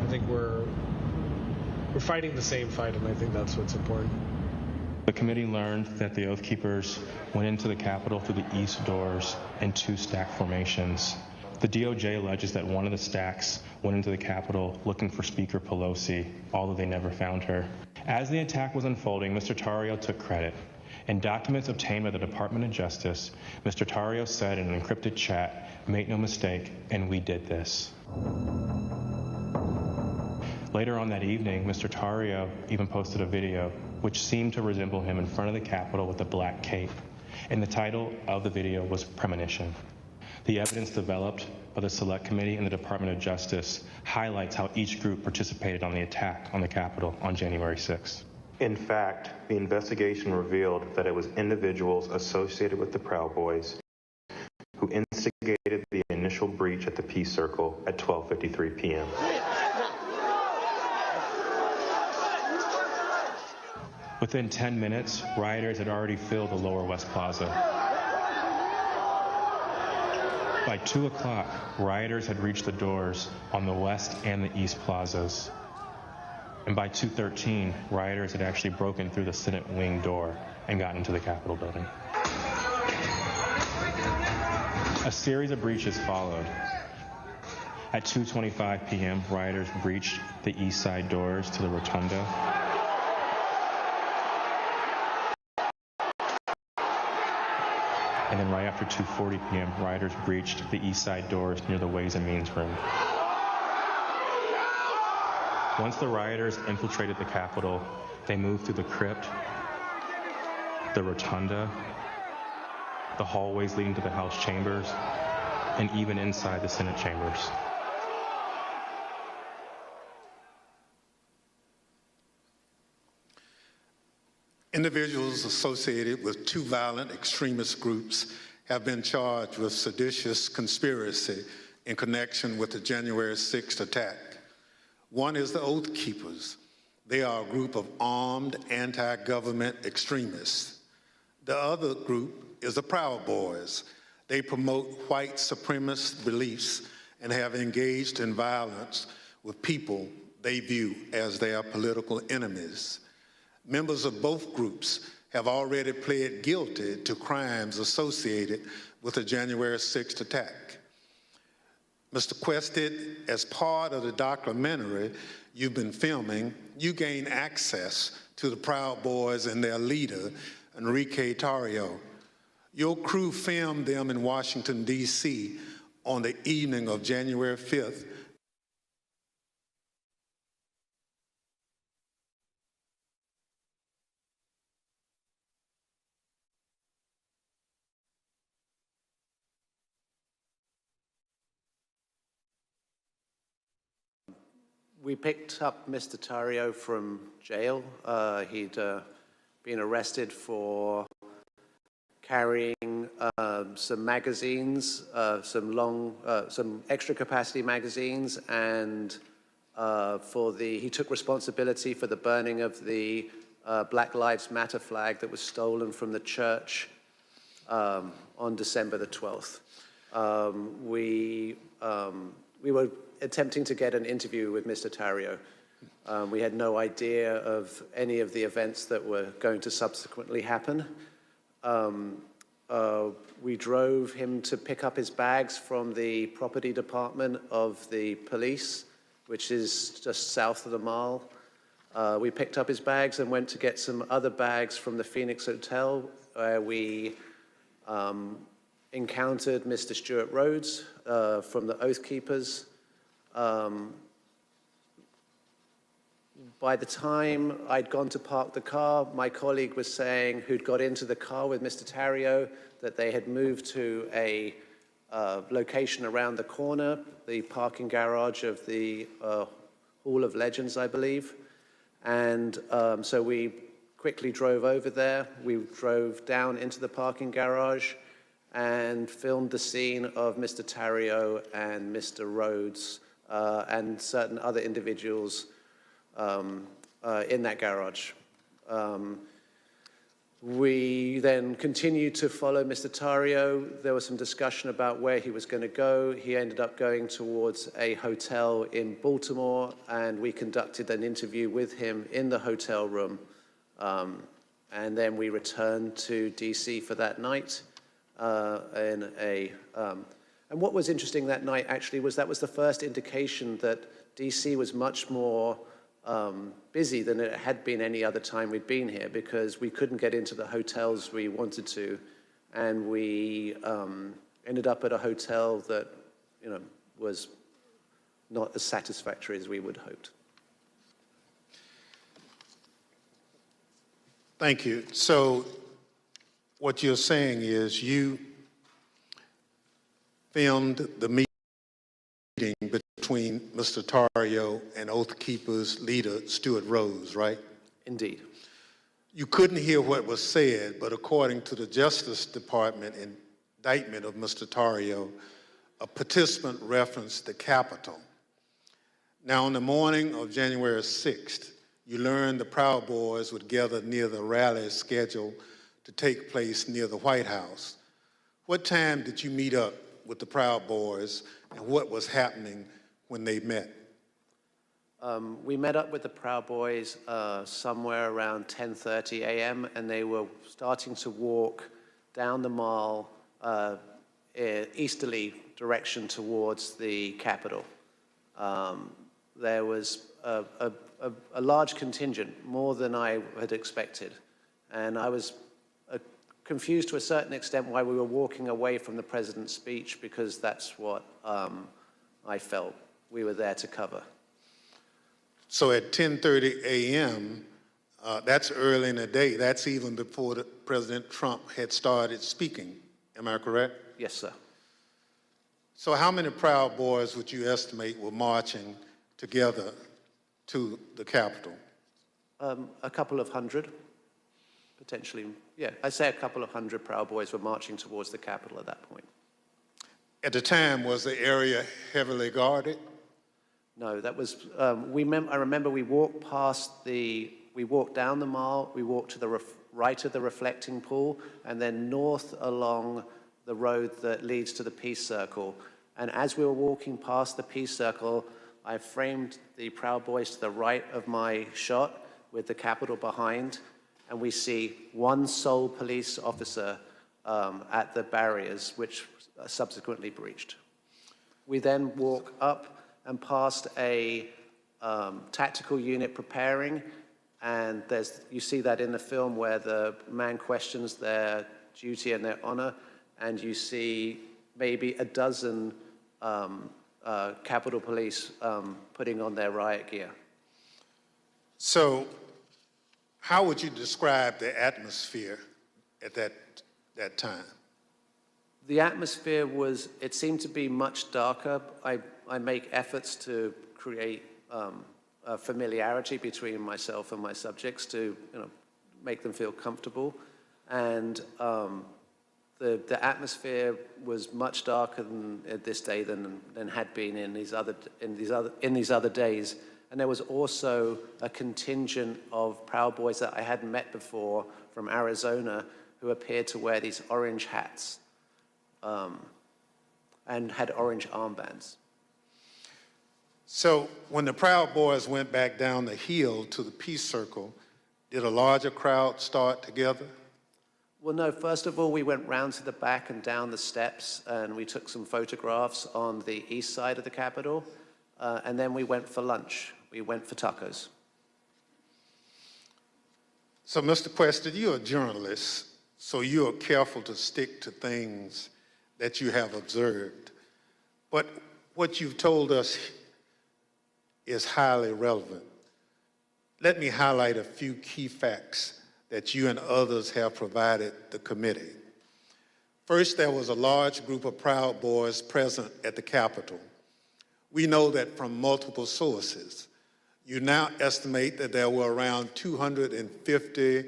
I think we're fighting the same fight, and I think that's what's important. The committee learned that the Oath Keepers went into the Capitol through the east doors in two stack formations. The DOJ alleges that one of the stacks went into the Capitol looking for Speaker Pelosi, although they never found her. As the attack was unfolding, Mr. Tarrio took credit. In documents obtained by the Department of Justice, Mr. Tarrio said in an encrypted chat, "Make no mistake, and we did this." Later on that evening, Mr. Tarrio even posted a video which seemed to resemble him in front of the Capitol with a black cape, and the title of the video was Premonition. The evidence developed by the Select Committee and the Department of Justice highlights how each group participated on the attack on the Capitol on January 6th. In fact, the investigation revealed that it was individuals associated with the Proud Boys who instigated the initial breach at the Peace Circle at 12:53 p.m. Within 10 minutes, rioters had already filled the Lower West Plaza. By 2 o'clock, rioters had reached the doors on the West and the East Plazas. And by 2:13, rioters had actually broken through the Senate wing door and gotten into the Capitol building. A series of breaches followed. At 2:25 p.m., rioters breached the east side doors to the Rotunda. And then right after 2:40 p.m., rioters breached the east side doors near the Ways and Means room. Once the rioters infiltrated the Capitol, they moved through the crypt, the rotunda, the hallways leading to the House chambers, and even inside the Senate chambers. Individuals associated with two violent extremist groups have been charged with seditious conspiracy in connection with the January 6th attack. One is the Oath Keepers. They are a group of armed anti-government extremists. The other group is the Proud Boys. They promote white supremacist beliefs and have engaged in violence with people they view as their political enemies. Members of both groups have already pled guilty to crimes associated with the January 6th attack. Mr. Quested, as part of the documentary you've been filming, you gained access to the Proud Boys and their leader, Enrique Tarrio. Your crew filmed them in Washington, D.C. on the evening of January 5th. We picked up Mr. Tarrio from jail. He'd been arrested for carrying some magazines, some extra capacity magazines, and he took responsibility for the burning of the Black Lives Matter flag that was stolen from the church on December the 12th. We were attempting to get an interview with Mr. Tarrio. We had no idea of any of the events that were going to subsequently happen. We drove him to pick up his bags from the property department of the police, which is just south of the mall. We picked up his bags and went to get some other bags from the Phoenix Hotel, where we encountered Mr. Stuart Rhodes from the Oath Keepers. By the time I'd gone to park the car, my colleague was saying, who'd got into the car with Mr. Tarrio, that they had moved to a location around the corner, the parking garage of the Hall of Legends, I believe. And so we quickly drove over there. We drove down into the parking garage and filmed the scene of Mr. Tarrio and Mr. Rhodes and certain other individuals in that garage. We then continued to follow Mr. Tarrio. There was some discussion about where he was going to go. He ended up going towards a hotel in Baltimore, and we conducted an interview with him in the hotel room. And then we returned to DC for that night. And what was interesting that night, actually, was that was the first indication that DC was much more busy than it had been any other time we'd been here, because we couldn't get into the hotels we wanted to, and we ended up at a hotel that, was not as satisfactory as we would have hoped. Thank you. So what you're saying is you filmed the meeting between Mr. Tarrio and Oath Keepers leader Stuart Rhodes, right? Indeed. You couldn't hear what was said, but according to the Justice Department indictment of Mr. Tarrio, a participant referenced the Capitol. Now, on the morning of January 6th, you learned the Proud Boys would gather near the rally scheduled to take place near the White House. What time did you meet up with the Proud Boys, and what was happening when they met? We met up with the Proud Boys somewhere around 10:30 a.m., and they were starting to walk down the mall easterly direction towards the Capitol. There was a large contingent, more than I had expected, and I was confused to a certain extent why we were walking away from the president's speech, because that's what I felt we were there to cover. So at 10:30 a.m., that's early in the day. That's even before President Trump had started speaking. Am I correct? Yes, sir. So how many Proud Boys would you estimate were marching together to the Capitol? A couple of hundred, potentially. Yeah, I'd say a couple of hundred Proud Boys were marching towards the Capitol at that point. At the time, was the area heavily guarded? No, that was, I remember we walked we walked down the mall, we walked to the right of the reflecting pool, and then north along the road that leads to the Peace Circle. And as we were walking past the Peace Circle, I framed the Proud Boys to the right of my shot with the Capitol behind, and we see one sole police officer at the barriers, which subsequently breached. We then walk up and past a tactical unit preparing, and you see that in the film where the man questions their duty and their honor, and you see maybe a dozen Capitol Police putting on their riot gear. So how would you describe the atmosphere at that time? The atmosphere it seemed to be much darker. I make efforts to create a familiarity between myself and my subjects to make them feel comfortable. And the atmosphere was much darker this day than had been in these other days. And there was also a contingent of Proud Boys that I hadn't met before from Arizona who appeared to wear these orange hats and had orange armbands. So when the Proud Boys went back down the hill to the Peace Circle, did a larger crowd start together? Well, no. First of all, we went round to the back and down the steps, and we took some photographs on the east side of the Capitol, and then we went for lunch. We went for tacos. So, Mr. Questa, you're a journalist, so you are careful to stick to things that you have observed. But what you've told us is highly relevant. Let me highlight a few key facts that you and others have provided the committee. First, there was a large group of Proud Boys present at the Capitol. We know that from multiple sources. You now estimate that there were around 250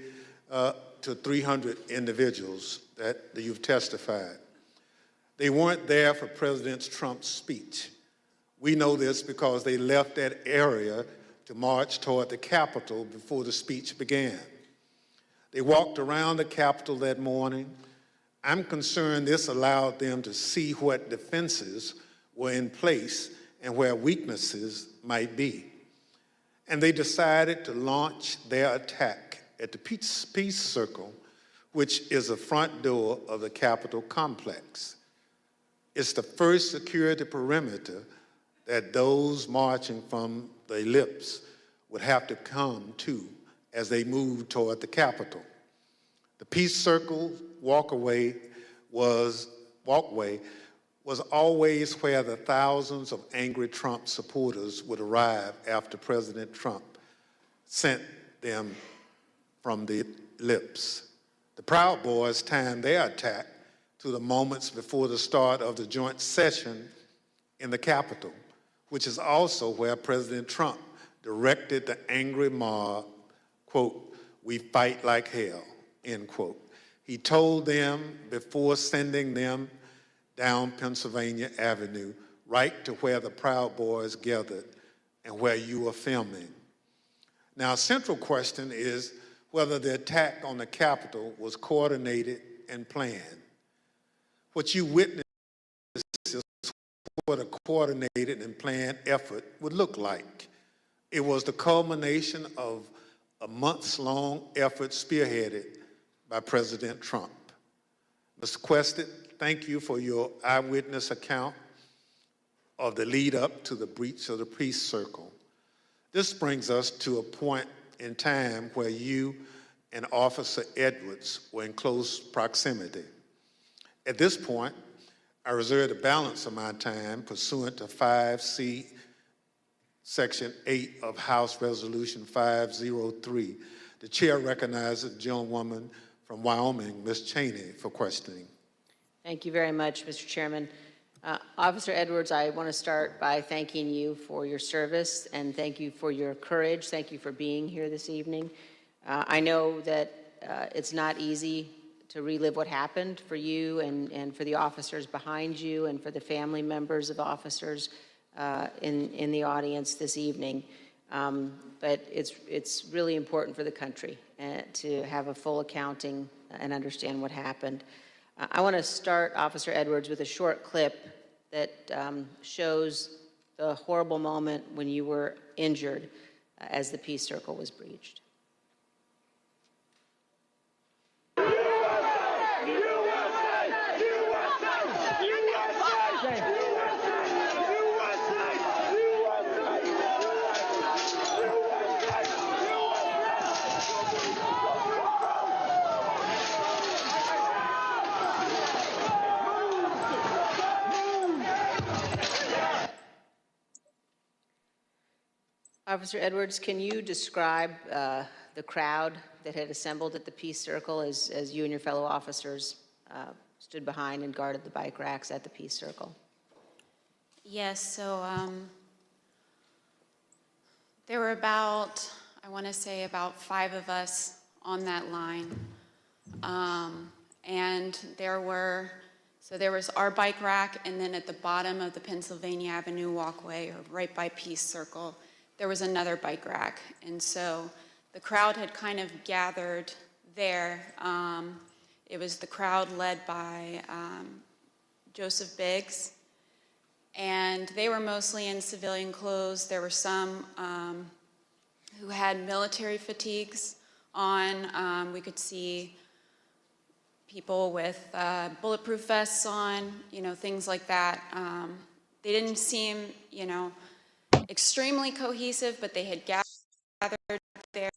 to 300 individuals that you've testified. They weren't there for President Trump's speech. We know this because they left that area to march toward the Capitol before the speech began. They walked around the Capitol that morning. I'm concerned this allowed them to see what defenses were in place and where weaknesses might be. And they decided to launch their attack at the Peace Circle, which is the front door of the Capitol complex. It's the first security perimeter that those marching from the ellipse would have to come to as they moved toward the Capitol. The Peace Circle walkway was always where the thousands of angry Trump supporters would arrive after President Trump sent them from the ellipse. The Proud Boys timed their attack to the moments before the start of the joint session in the Capitol, which is also where President Trump directed the angry mob, quote, "We fight like hell," end quote. He told them before sending them down Pennsylvania Avenue, right to where the Proud Boys gathered and where you were filming. Now, a central question is whether the attack on the Capitol was coordinated and planned. What you witnessed is what a coordinated and planned effort would look like. It was the culmination of a months-long effort spearheaded by President Trump. Mr. Questa, thank you for your eyewitness account of the lead up to the breach of the Peace Circle. This brings us to a point in time where you and Officer Edwards were in close proximity. At this point, I reserve the balance of my time pursuant to 5C, Section 8 of House Resolution 503. The chair recognizes the gentlewoman from Wyoming, Ms. Cheney, for questioning. Thank you very much, Mr. Chairman. Officer Edwards, I want to start by thanking you for your service and thank you for your courage. Thank you for being here this evening. I know that it's not easy to relive what happened for you and for the officers behind you and for the family members of officers in the audience this evening. But it's really important for the country to have a full accounting and understand what happened. I want to start, Officer Edwards, with a short clip that shows the horrible moment when you were injured as the Peace Circle was breached. Officer Edwards, can you describe the crowd that had assembled at the Peace Circle as you and your fellow officers stood behind and guarded the bike racks at the Peace Circle? Yes, so there were about, I want to say about 5 of us on that line. And there was our bike rack, and then at the bottom of the Pennsylvania Avenue walkway, or right by Peace Circle, there was another bike rack. And so the crowd had kind of gathered there. It was the crowd led by Joseph Biggs, and they were mostly in civilian clothes. There were some who had military fatigues on. We could see people with bulletproof vests on, things like that. They didn't seem, extremely cohesive, but they had gathered there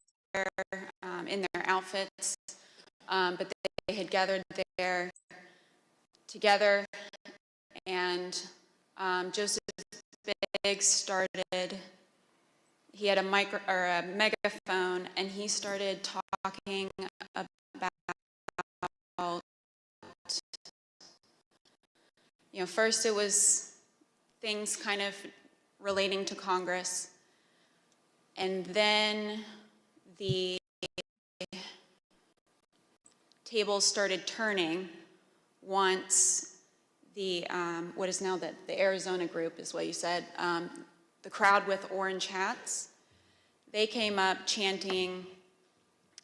in their outfits. But they had gathered there together, and Joseph Biggs started. He had a megaphone, and he started talking about, first it was things kind of relating to Congress, and then the tables started turning once the, what is now the Arizona group is what you said, the crowd with orange hats, they came up chanting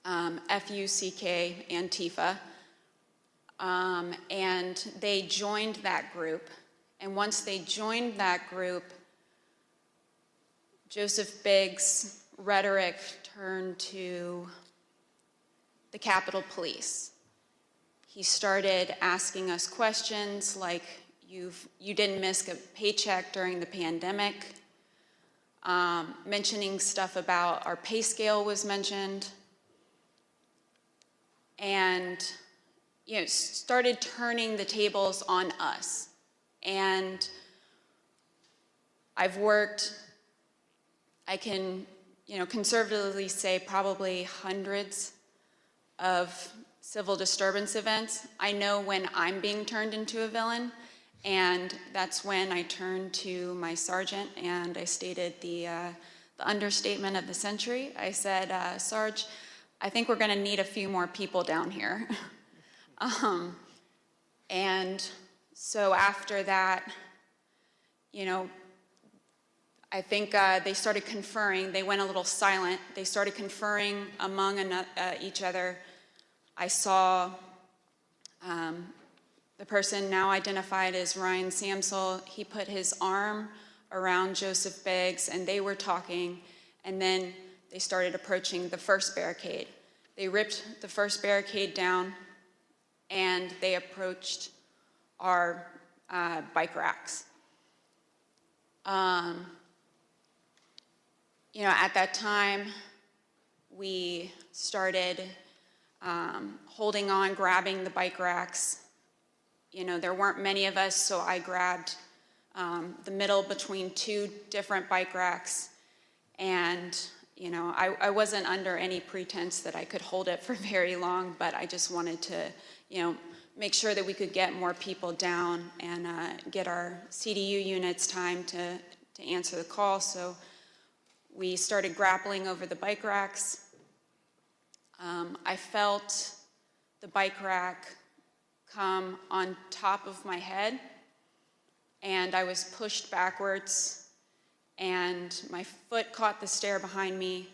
F-U-C-K, Antifa, and they joined that group. And once they joined that group, Joseph Biggs' rhetoric turned to the Capitol Police. He started asking us questions like, you didn't miss a paycheck during the pandemic. Mentioning stuff about our pay scale was mentioned. And, started turning the tables on us. And I've worked, I can, conservatively say probably hundreds of civil disturbance events. I know when I'm being turned into a villain, and that's when I turned to my sergeant and I stated the understatement of the century. I said, Sarge, I think we're gonna need a few more people down here. And so after that, I think they started conferring. They went a little silent. They started conferring among each other. I saw the person now identified as Ryan Samsel. He put his arm around Joseph Biggs, and they were talking, and then they started approaching the first barricade. They ripped the first barricade down, and they approached our bike racks. At that time, we started holding on, grabbing the bike racks. There weren't many of us, so I grabbed the middle between 2 different bike racks, and I wasn't under any pretense that I could hold it for very long, but I just wanted to, make sure that we could get more people down and get our CDU units time to answer the call. So we started grappling over the bike racks. I felt the bike rack come on top of my head, and I was pushed backwards, and my foot caught the stair behind me,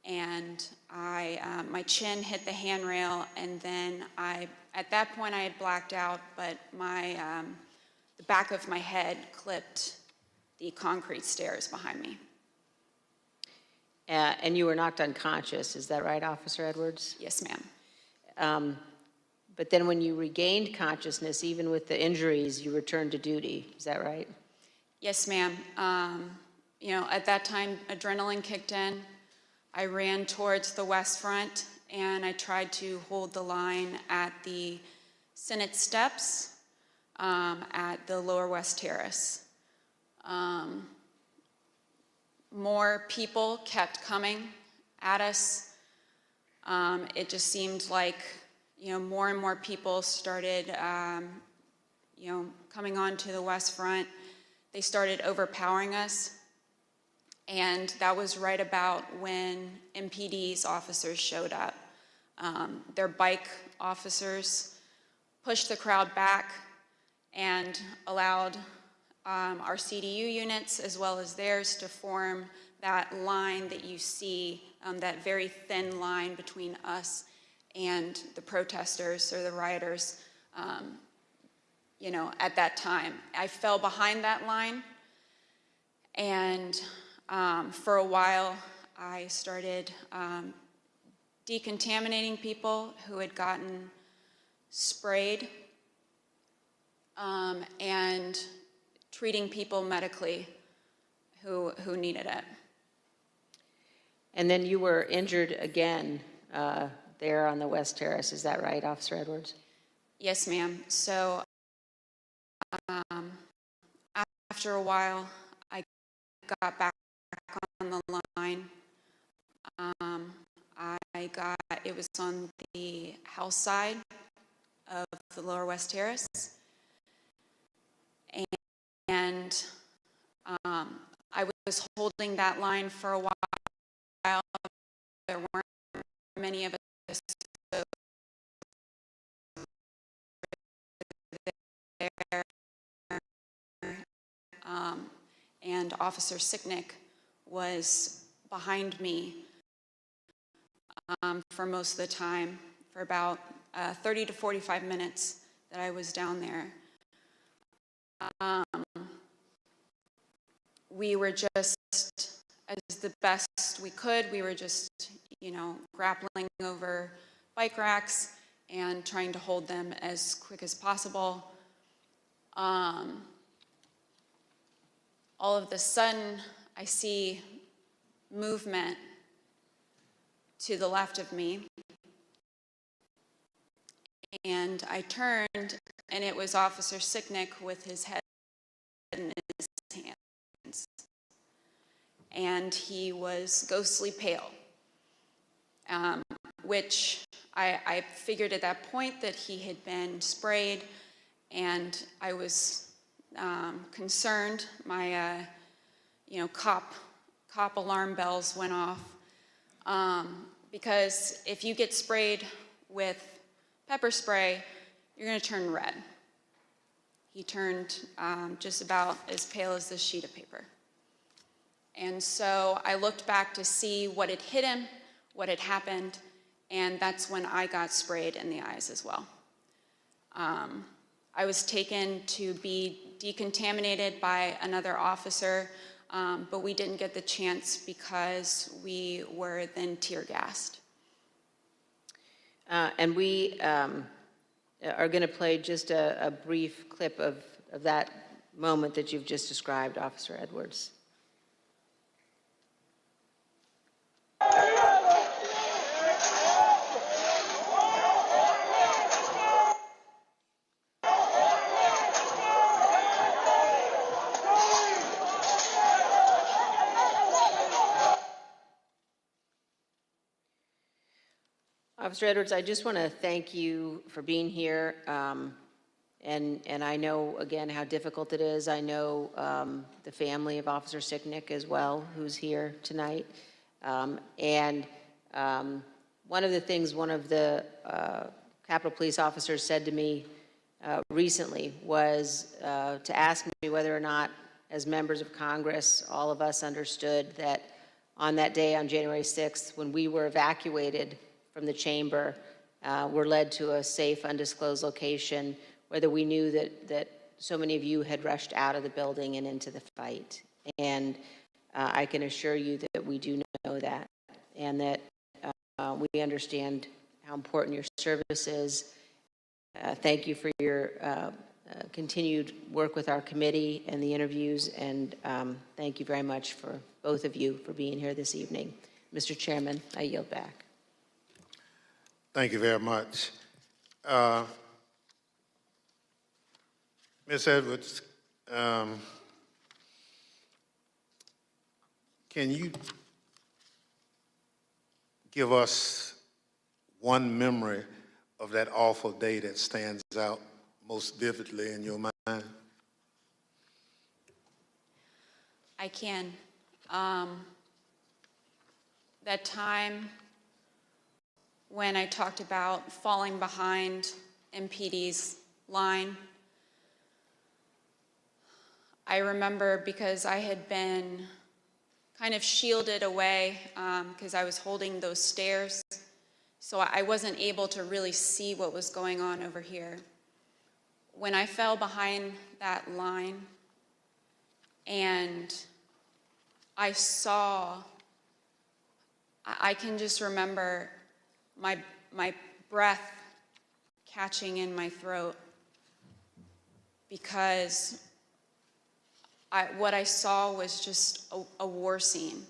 and my chin hit the handrail, and then at that point I had blacked out, but the back of my head clipped the concrete stairs behind me. And you were knocked unconscious, is that right, Officer Edwards? Yes, ma'am. But then when you regained consciousness, even with the injuries, you returned to duty, is that right? Yes, ma'am. At that time, adrenaline kicked in. I ran towards the West Front, and I tried to hold the line at the Senate steps at the Lower West Terrace. more people kept coming at us. It just seemed like, more and more people started, coming onto the West Front. They started overpowering us. And that was right about when MPD's officers showed up. Their bike officers pushed the crowd back and allowed our CDU units as well as theirs to form that line that you see, that very thin line between us and the protesters or the rioters, at that time. I fell behind that line, and for a while I started decontaminating people who had gotten sprayed and treating people medically who needed it. And then you were injured again there on the West Terrace, is that right, Officer Edwards? Yes, ma'am. So after a while, I got back on the line. It was on the house side of the Lower West Terrace. And I was holding that line for a while. There weren't many of us there. And Officer Sicknick was behind me for most of the time, for about 30 to 45 minutes that I was down there. We were just, as the best we could, we were just, grappling over bike racks and trying to hold them as quick as possible. All of a sudden, I see movement to the left of me. And I turned, and it was Officer Sicknick with his head in his hands. And he was ghostly pale, which I figured at that point that he had been sprayed, and I was concerned. My, cop alarm bells went off, because if you get sprayed with pepper spray, you're going to turn red. He turned just about as pale as this sheet of paper. And so I looked back to see what had hit him, what had happened, and that's when I got sprayed in the eyes as well. I was taken to be decontaminated by another officer, but we didn't get the chance because we were then tear gassed. And we are going to play just a brief clip of that moment that you've just described, Officer Edwards. Officer Edwards, I just want to thank you for being here. And I know, again, how difficult it is. I know the family of Officer Sicknick as well, who's here tonight. And one of the things one of the Capitol Police officers said to me recently was to ask me whether or not, as members of Congress, all of us understood that on that day, on January 6th, when we were evacuated from the chamber, were led to a safe, undisclosed location, whether we knew that so many of you had rushed out of the building and into the fight. And I can assure you that we do know that, and that we understand how important your service is. Thank you for your continued work with our committee and the interviews, and thank you very much for both of you for being here this evening. Mr. Chairman, I yield back. Thank you very much. Ms. Edwards, can you give us one memory of that awful day that stands out most vividly in your mind? I can. That time when I talked about falling behind MPD's line, I remember because I had been kind of shielded away because I was holding those stairs, so I wasn't able to really see what was going on over here. When I fell behind that line and I can just remember my breath catching in my throat because what I saw was just a war scene.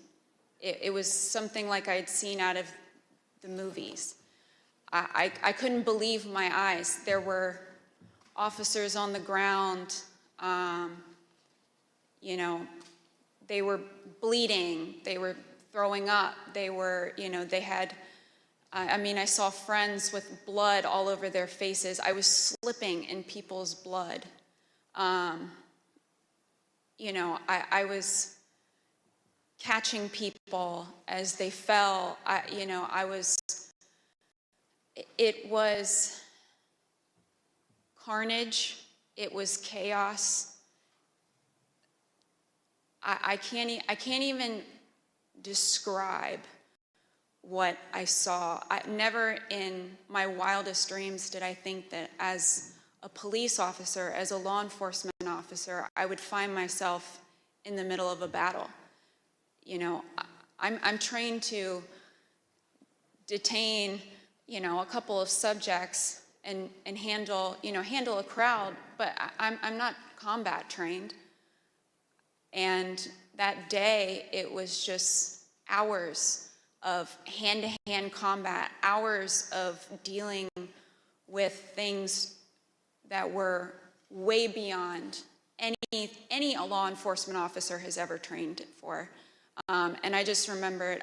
It was something like I'd seen out of the movies. I couldn't believe my eyes. There were officers on the ground, you know, they were bleeding, they were throwing up, they were, you know, they had, I mean, I saw friends with blood all over their faces. I was slipping in people's blood. You know, I was catching people as they fell. It was carnage. It was chaos. I can't even describe what I saw. Never in my wildest dreams did I think that as a police officer, as a law enforcement officer, I would find myself in the middle of a battle. You know, I'm trained to detain, you know, a couple of subjects and handle a crowd, but I'm not combat trained. And that day, it was just hours of hand-to-hand combat, hours of dealing with things that were way beyond any law enforcement officer has ever trained for. And I just remember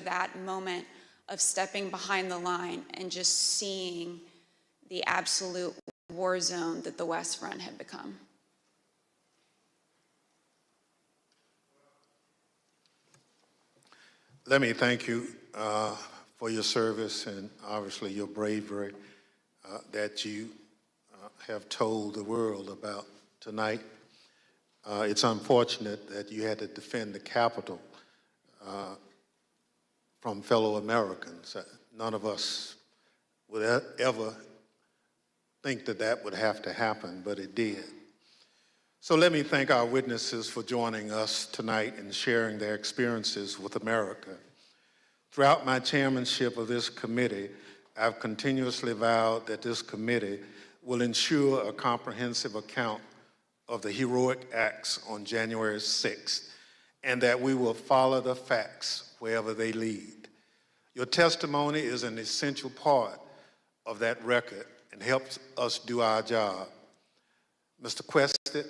that moment of stepping behind the line and just seeing the absolute war zone that the West Front had become. Let me thank you for your service and obviously your bravery that you have told the world about tonight. It's unfortunate that you had to defend the Capitol from fellow Americans. None of us would ever think that that would have to happen, but it did. So let me thank our witnesses for joining us tonight and sharing their experiences with America. Throughout my chairmanship of this committee, I've continuously vowed that this committee will ensure a comprehensive account of the heroic acts on January 6th, and that we will follow the facts wherever they lead. Your testimony is an essential part of that record and helps us do our job. Mr. Quested,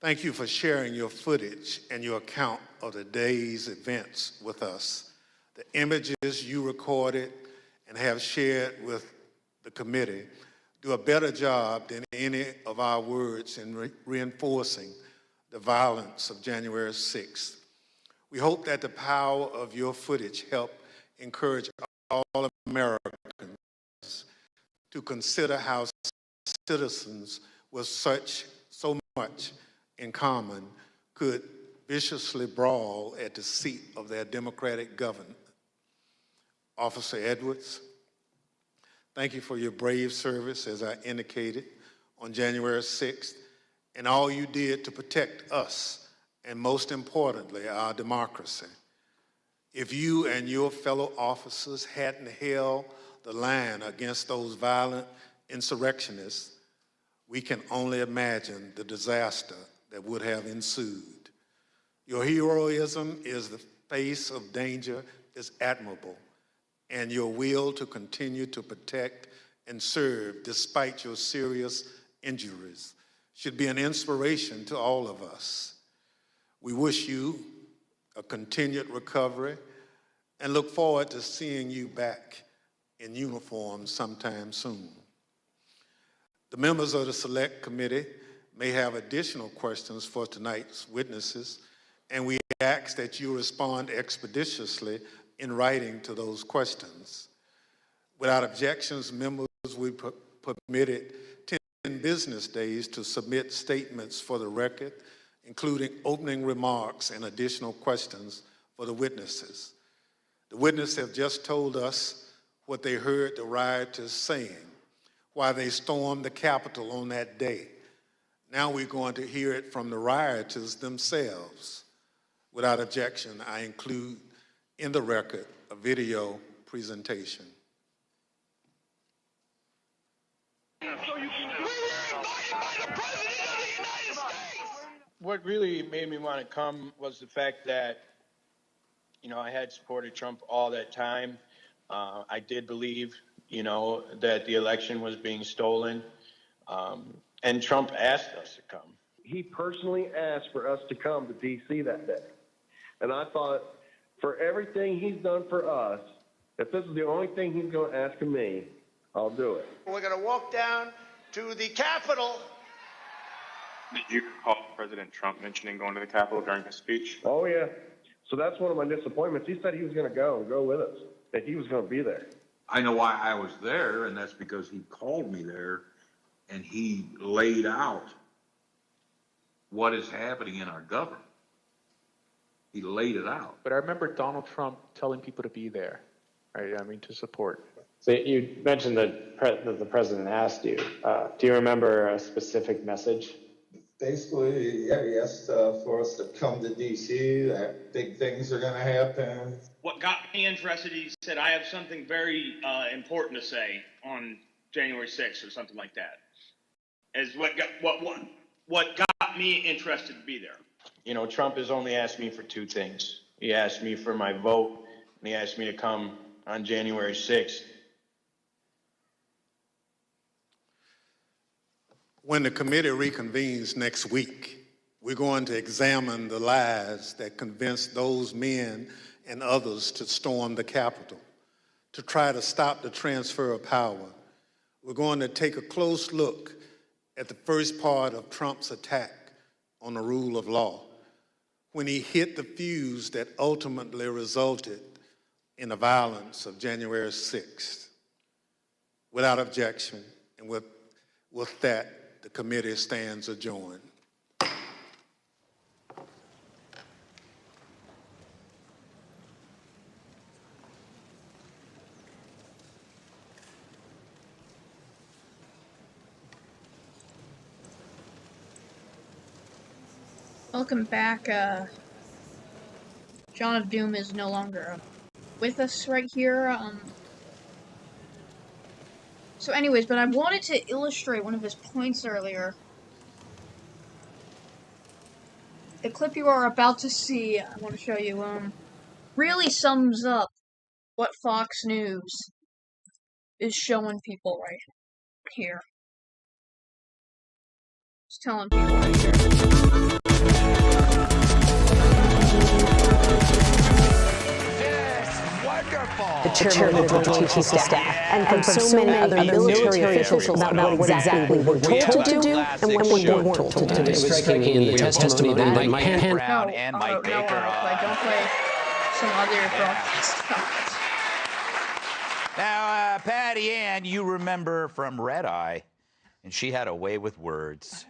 thank you for sharing your footage and your account of the day's events with us. The images you recorded and have shared with the committee do a better job than any of our words in reinforcing the violence of January 6th. We hope that the power of your footage help encourage all Americans to consider how citizens with so much in common could viciously brawl at the seat of their democratic government. Officer Edwards, thank you for your brave service, as I indicated, on January 6th, and all you did to protect us, and most importantly, our democracy. If you and your fellow officers hadn't held the line against those violent insurrectionists, we can only imagine the disaster that would have ensued. Your heroism in the face of danger is admirable, and your will to continue to protect and serve despite your serious injuries should be an inspiration to all of us. We wish you a continued recovery, and look forward to seeing you back in uniform sometime soon. The members of the Select Committee may have additional questions for tonight's witnesses, and we ask that you respond expeditiously in writing to those questions. Without objections, members will be permitted 10 business days to submit statements for the record, including opening remarks and additional questions for the witnesses. The witnesses have just told us what they heard the rioters saying, why they stormed the Capitol on that day. Now we're going to hear it from the rioters themselves. Without objection, I include in the record a video presentation. What really made me want to come was the fact that, you know, I had supported Trump all that time. I did believe, you know, that the election was being stolen. And Trump asked us to come. He personally asked for us to come to D.C. that day. And I thought, for everything he's done for us, if this is the only thing he's going to ask of me, I'll do it. We're going to walk down to the Capitol. Did you recall President Trump mentioning going to the Capitol during his speech? Oh, yeah. So that's one of my disappointments. He said he was going to go with us, that he was going to be there. I know why I was there, and that's because he called me there, and he laid out what is happening in our government. He laid it out. But I remember Donald Trump telling people to be there, right? I mean, to support. So you mentioned that the president asked you. Do you remember a specific message? Basically, yeah, he asked for us to come to D.C., that big things are going to happen. What got me interested, he said, I have something very important to say on January 6th or something like that. Is what got me interested to be there. You know, Trump has only asked me for two things. He asked me for my vote, and he asked me to come on January 6th. When the committee reconvenes next week, we're going to examine the lies that convinced those men and others to storm the Capitol, to try to stop the transfer of power. We're going to take a close look at the first part of Trump's attack on the rule of law, when he hit the fuse that ultimately resulted in the violence of January 6th. Without objection, and with that, the committee stands adjourned. Welcome back. John of Doom is no longer with us right here. So anyways, but I wanted to illustrate one of his points earlier. The clip you are about to see, I want to show you, really sums up what Fox News is showing people right here. It's telling people right here. The chairman of the Joint Chiefs of Staff, and from so many other military officials about what exactly they were told to do and what they weren't told to do. It was striking in the testimony that Mike Brown and Mike Baker. Don't play some other broadcast. Now, Patty Ann, you remember from Red Eye, and she had a way with words.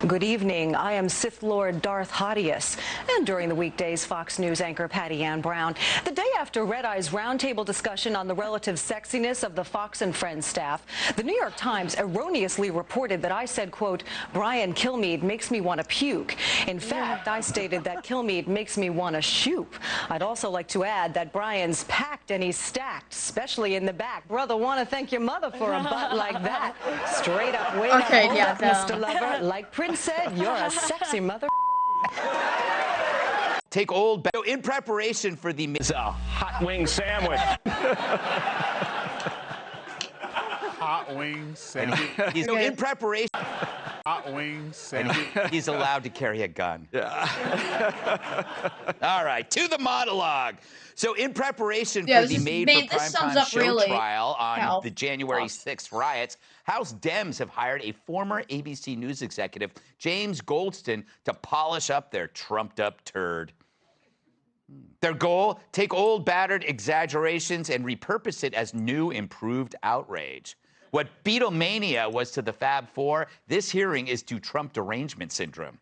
Good evening. I am Sith Lord Darth Hadius. And during the weekdays, Fox News anchor Patty Ann Brown. The day after Red Eye's roundtable discussion on the relative sexiness of the Fox and Friends staff, the New York Times erroneously reported that I said, quote, Brian Kilmeade makes me want to puke. In fact, I stated that Kilmeade makes me want to shoop. I'd also like to add that Brian's packed and he's stacked, especially in the back. Brother, want to thank your mother for a butt like that. Straight up, way up, hold up, Mr. Lover. Like Prince said, you're a sexy mother. Take old so in preparation for the It's a hot wing sandwich. hot wing sandwich. In preparation. hot wings. And he's allowed to carry a gun. All right, to the monologue. So in preparation for the Made for Primetime show trial on the January 6th riots, House Dems have hired a former ABC News executive, James Goldston, to polish up their trumped-up turd. Their goal, take old, battered exaggerations and repurpose it as new, improved outrage. What Beatlemania was to the Fab Four, this hearing is to Trump derangement syndrome.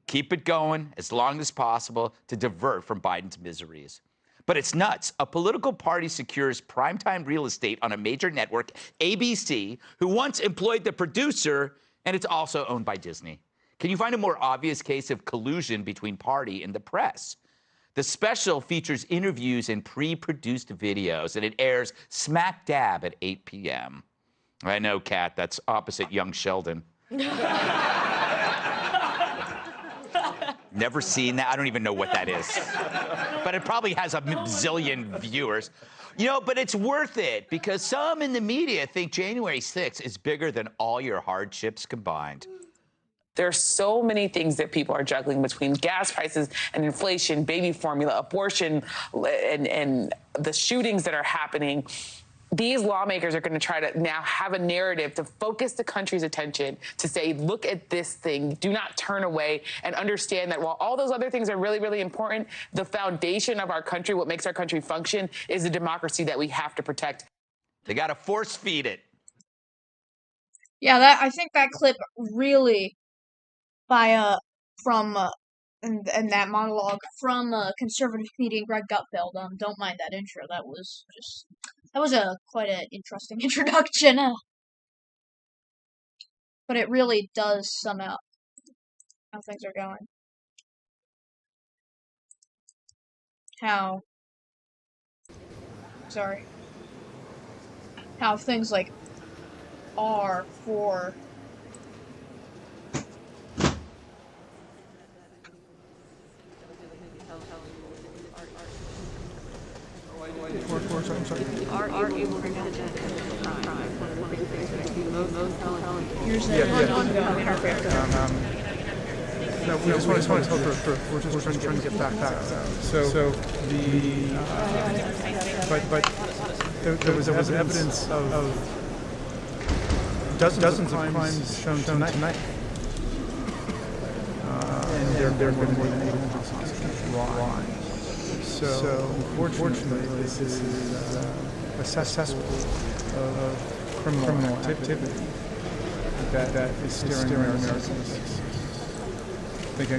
Keep it going as long as possible to divert from Biden's miseries. But it's nuts. A political party secures primetime real estate on a major network, ABC, who once employed the producer, and it's also owned by Disney. Can you find a more obvious case of collusion between party and the press? The special features interviews and pre-produced videos, and it airs smack dab at 8 p.m. I know, Kat, that's opposite Young Sheldon. Never seen that. I don't even know what that is. But it probably has a zillion viewers. You know, but it's worth it because some in the media think January 6th is bigger than all your hardships combined. There are so many things that people are juggling between gas prices and inflation, baby formula, abortion, and the shootings that are happening. These lawmakers are going to try to now have a narrative to focus the country's attention to say, look at this thing, do not turn away, and understand that while all those other things are really, really important, the foundation of our country, what makes our country function, is the democracy that we have to protect. They got to force feed it. Yeah, I think that clip really from and that monologue from conservative comedian Greg Gutfeld. Don't mind that intro. That was quite an interesting introduction. But it really does sum up how things are going. How things like are for Here's an ongoing interface. No, we just want to tell we're just trying to get back that. So there was evidence of dozens of crimes shown tonight. And there have been more than 800 hostages. Why? So unfortunately, this is assessment of criminal activity that is staring Americans. Thank you.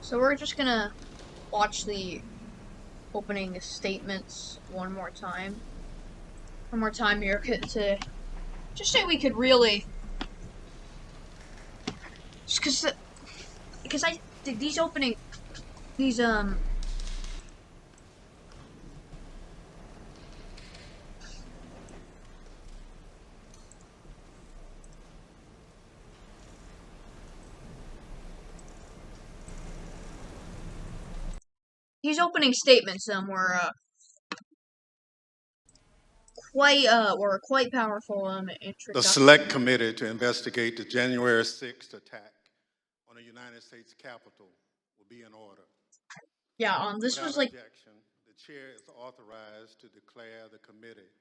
So we're just gonna watch the opening statements one more time here to just say we could really just because I think these opening statements were quite powerful introduction. The Select Committee to investigate the January 6th attack on the United States Capitol will be in order. Yeah, this was like objection, the chair is authorized to declare the committee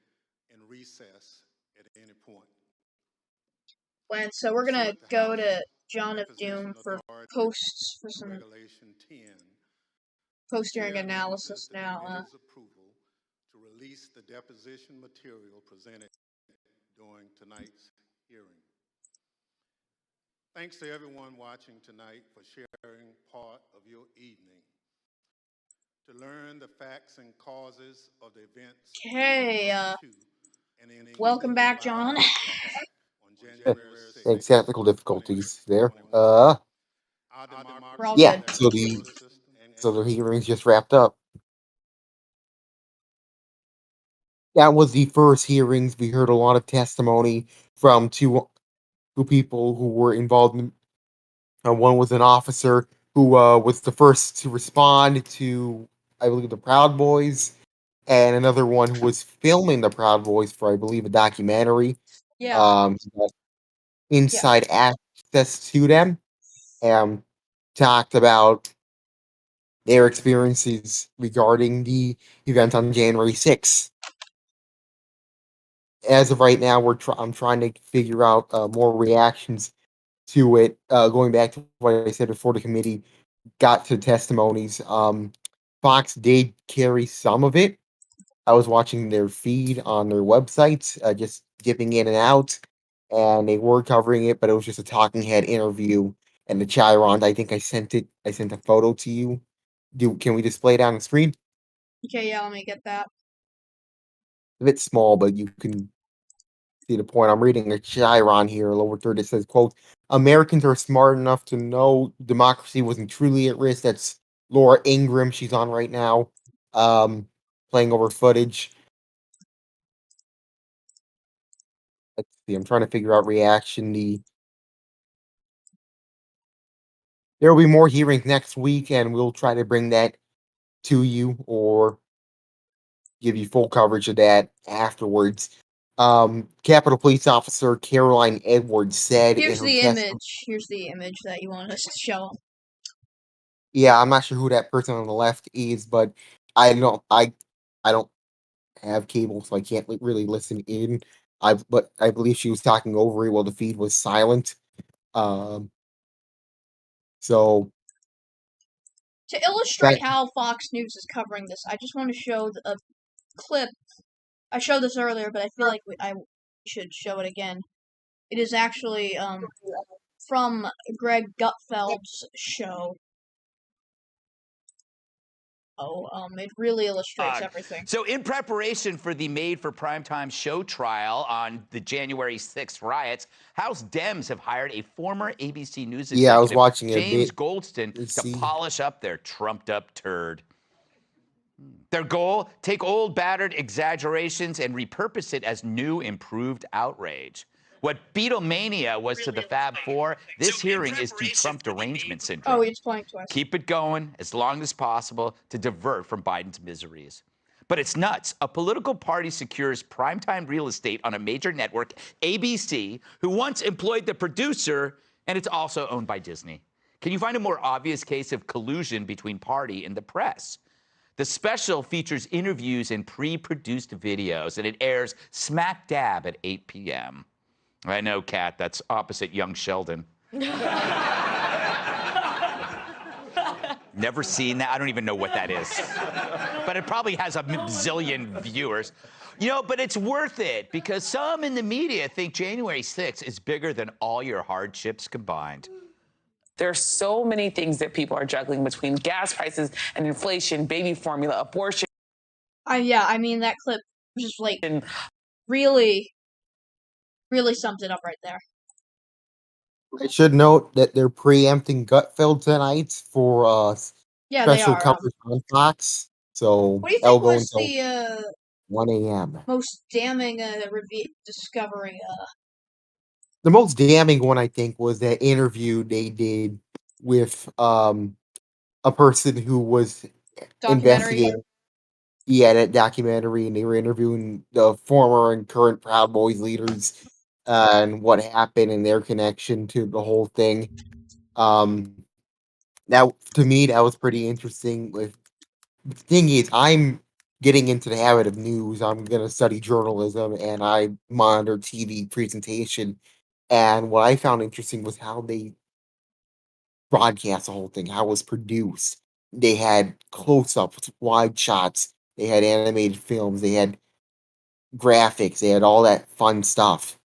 in recess at any point. And so we're gonna go to John of Doom for posts for some Regulation 10, post-hearing analysis now. committee's approval to release the deposition material presented during tonight's hearing. Thanks to everyone watching tonight for sharing part of your evening to learn the facts and causes of the events. Okay, welcome back, John. Thanks, technical difficulties there. We're all Yeah, good. so the hearings just wrapped up. That was the first hearings. We heard a lot of testimony from two people who were involved in. One was an officer who was the first to respond to, I believe, the Proud Boys, and another one who was filming the Proud Boys for, I believe, a documentary. Yeah. He got inside access to them, and talked about their experiences regarding the event on January 6th. As of right now, I'm trying to figure out more reactions to it. Going back to what I said before, the committee got to testimonies. Fox did carry some of it. I was watching their feed on their website, just dipping in and out, and they were covering it, but it was just a talking head interview. And the Chiron, I think I sent a photo to you. Can we display it on the screen? Okay, yeah, let me get that. A bit small, but you can see the point. I'm reading a Chiron here, lower third. It says, quote, Americans are smart enough to know democracy wasn't truly at risk. That's Laura Ingraham. She's on right now, playing over footage. Let's see. I'm trying to figure out reaction. There will be more hearings next week, and we'll try to bring that to you or give you full coverage of that afterwards. Capitol Police Officer Caroline Edwards said Here's in her the testimony. image. Here's the image that you want us to show. Yeah, I'm not sure who that person on the left is, but I don't have cable, so I can't really listen in. But I believe she was talking over it while the feed was silent. So To illustrate how Fox News is covering this, I just want to show a clip. I showed this earlier, but I feel like I should show it again. It is actually from Greg Gutfeld's show. It really illustrates everything. So in preparation for the Made for Primetime show trial on the January 6th riots, House Dems have hired a former ABC News executive, yeah, I was watching it James a bit. Goldston, Let's to see. polish up their trumped-up turd. Their goal, take old battered exaggerations and repurpose it as new, improved outrage. What Beatlemania was to the Fab Four, this hearing is to Trump derangement syndrome. Oh, it's playing twice. Keep it going as long as possible to divert from Biden's miseries. But it's nuts. A political party secures primetime real estate on a major network, ABC, who once employed the producer, and it's also owned by Disney. Can you find a more obvious case of collusion between party and the press? The special features interviews and pre-produced videos, and it airs smack dab at 8 p.m. I know, Kat, that's opposite Young Sheldon. Never seen that. I don't even know what that is. But it probably has a zillion viewers. You know, but it's worth it because some in the media think January 6th is bigger than all your hardships combined. There's so many things that people are juggling between gas prices and inflation, baby formula, abortion. Yeah, I mean, that clip just, like, really sums it up right there. I should note that they're preempting Gutfeld tonight for Yeah, they special are. coverage on Fox. So What do you that'll think go was until the 1 a.m. most damning discovery? The most damning one, I think, was that interview they did with a person who was investigating. Yeah, that documentary, and they were interviewing the former and current Proud Boys leaders and what happened and their connection to the whole thing. Now, to me, that was pretty interesting. The thing is, I'm getting into the habit of news. I'm going to study journalism, and I monitor TV presentation. And what I found interesting was how they broadcast the whole thing, how it was produced. They had close-ups, wide shots, they had animated films, they had graphics, they had all that fun stuff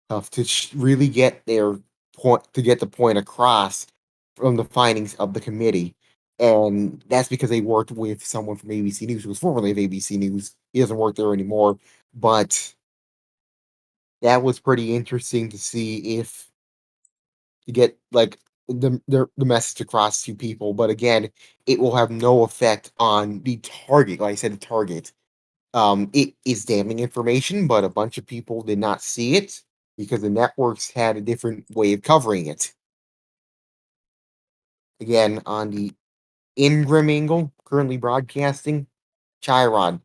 to really get their point, to get the point across from the findings of the committee. And that's because they worked with someone from ABC News who was formerly of ABC News. He doesn't work there anymore, but that was pretty interesting to see if to get like the message across to people. But again, it will have no effect on the target. Like I said, the target. It is damning information, but a bunch of people did not see it because the networks had a different way of covering it. Again, on the Ingram angle, currently broadcasting, Chiron.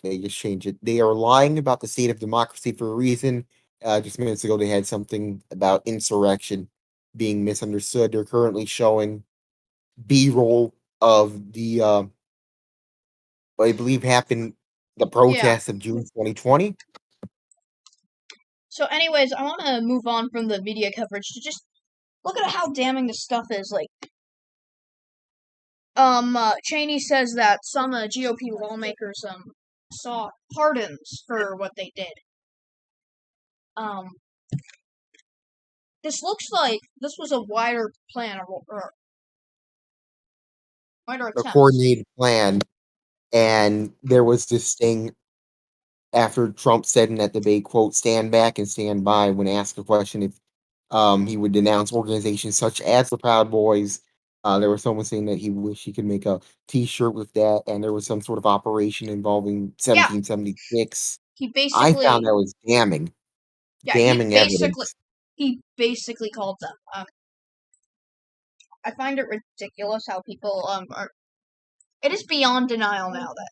They just changed it. They are lying about the state of democracy for a reason. Just minutes ago, they had something about insurrection being misunderstood. They're currently showing B-roll of the, what I believe happened, the Yeah. protests of June 2020. So, anyways, I want to move on from the media coverage to just look at how damning this stuff is. Like, Cheney says that some GOP lawmakers sought pardons for what they did. This looks like this was a wider plan or wider A attempt. coordinated plan, and there was this thing after Trump said in that debate, quote, "Stand back and stand by," when asked a question if he would denounce organizations such as the Proud Boys. There was someone saying that he wished he could make a T-shirt with that, and there was some sort of operation involving 1776. He I basically, found that was damning, damning evidence. he basically called them. I find it ridiculous how people are. It is beyond denial now that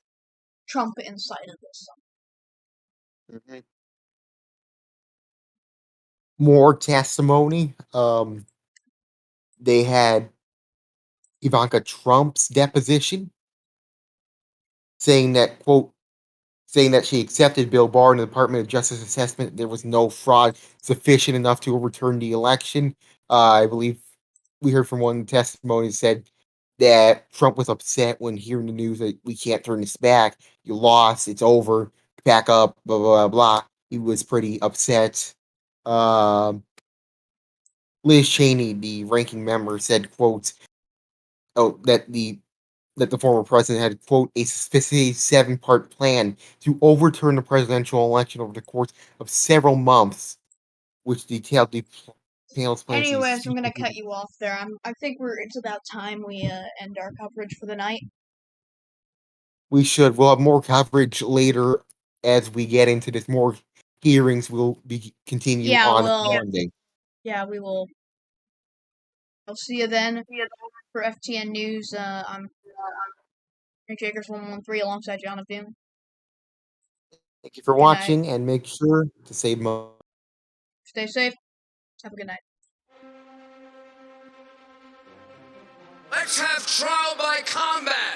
Trump incited this. Mhm. More testimony. They had Ivanka Trump's deposition saying that, quote, saying that she accepted Bill Barr in the Department of Justice assessment. There was no fraud sufficient enough to overturn the election. I believe we heard from one testimony said that Trump was upset when hearing the news that we can't turn this back. You lost. It's over. Pack up. Blah blah blah. He was pretty upset. Um, Liz Cheney, the ranking member, said, "quote, oh, that the former president had, quote, a sophisticated 7-part plan to overturn the presidential election over the course of several months, which detailed the plans." Anyways, I'm gonna cut you off there. I think it's about time we end our coverage for the night. We should. We'll have more coverage later as we get into this. More hearings will be continue on Monday. Yeah, we will. I'll see you then for FTN News. I'm Nick Jagers 113 alongside John Doom. Thank you for watching, and make sure to save money. Stay safe. Have a good night. Let's have trial by combat.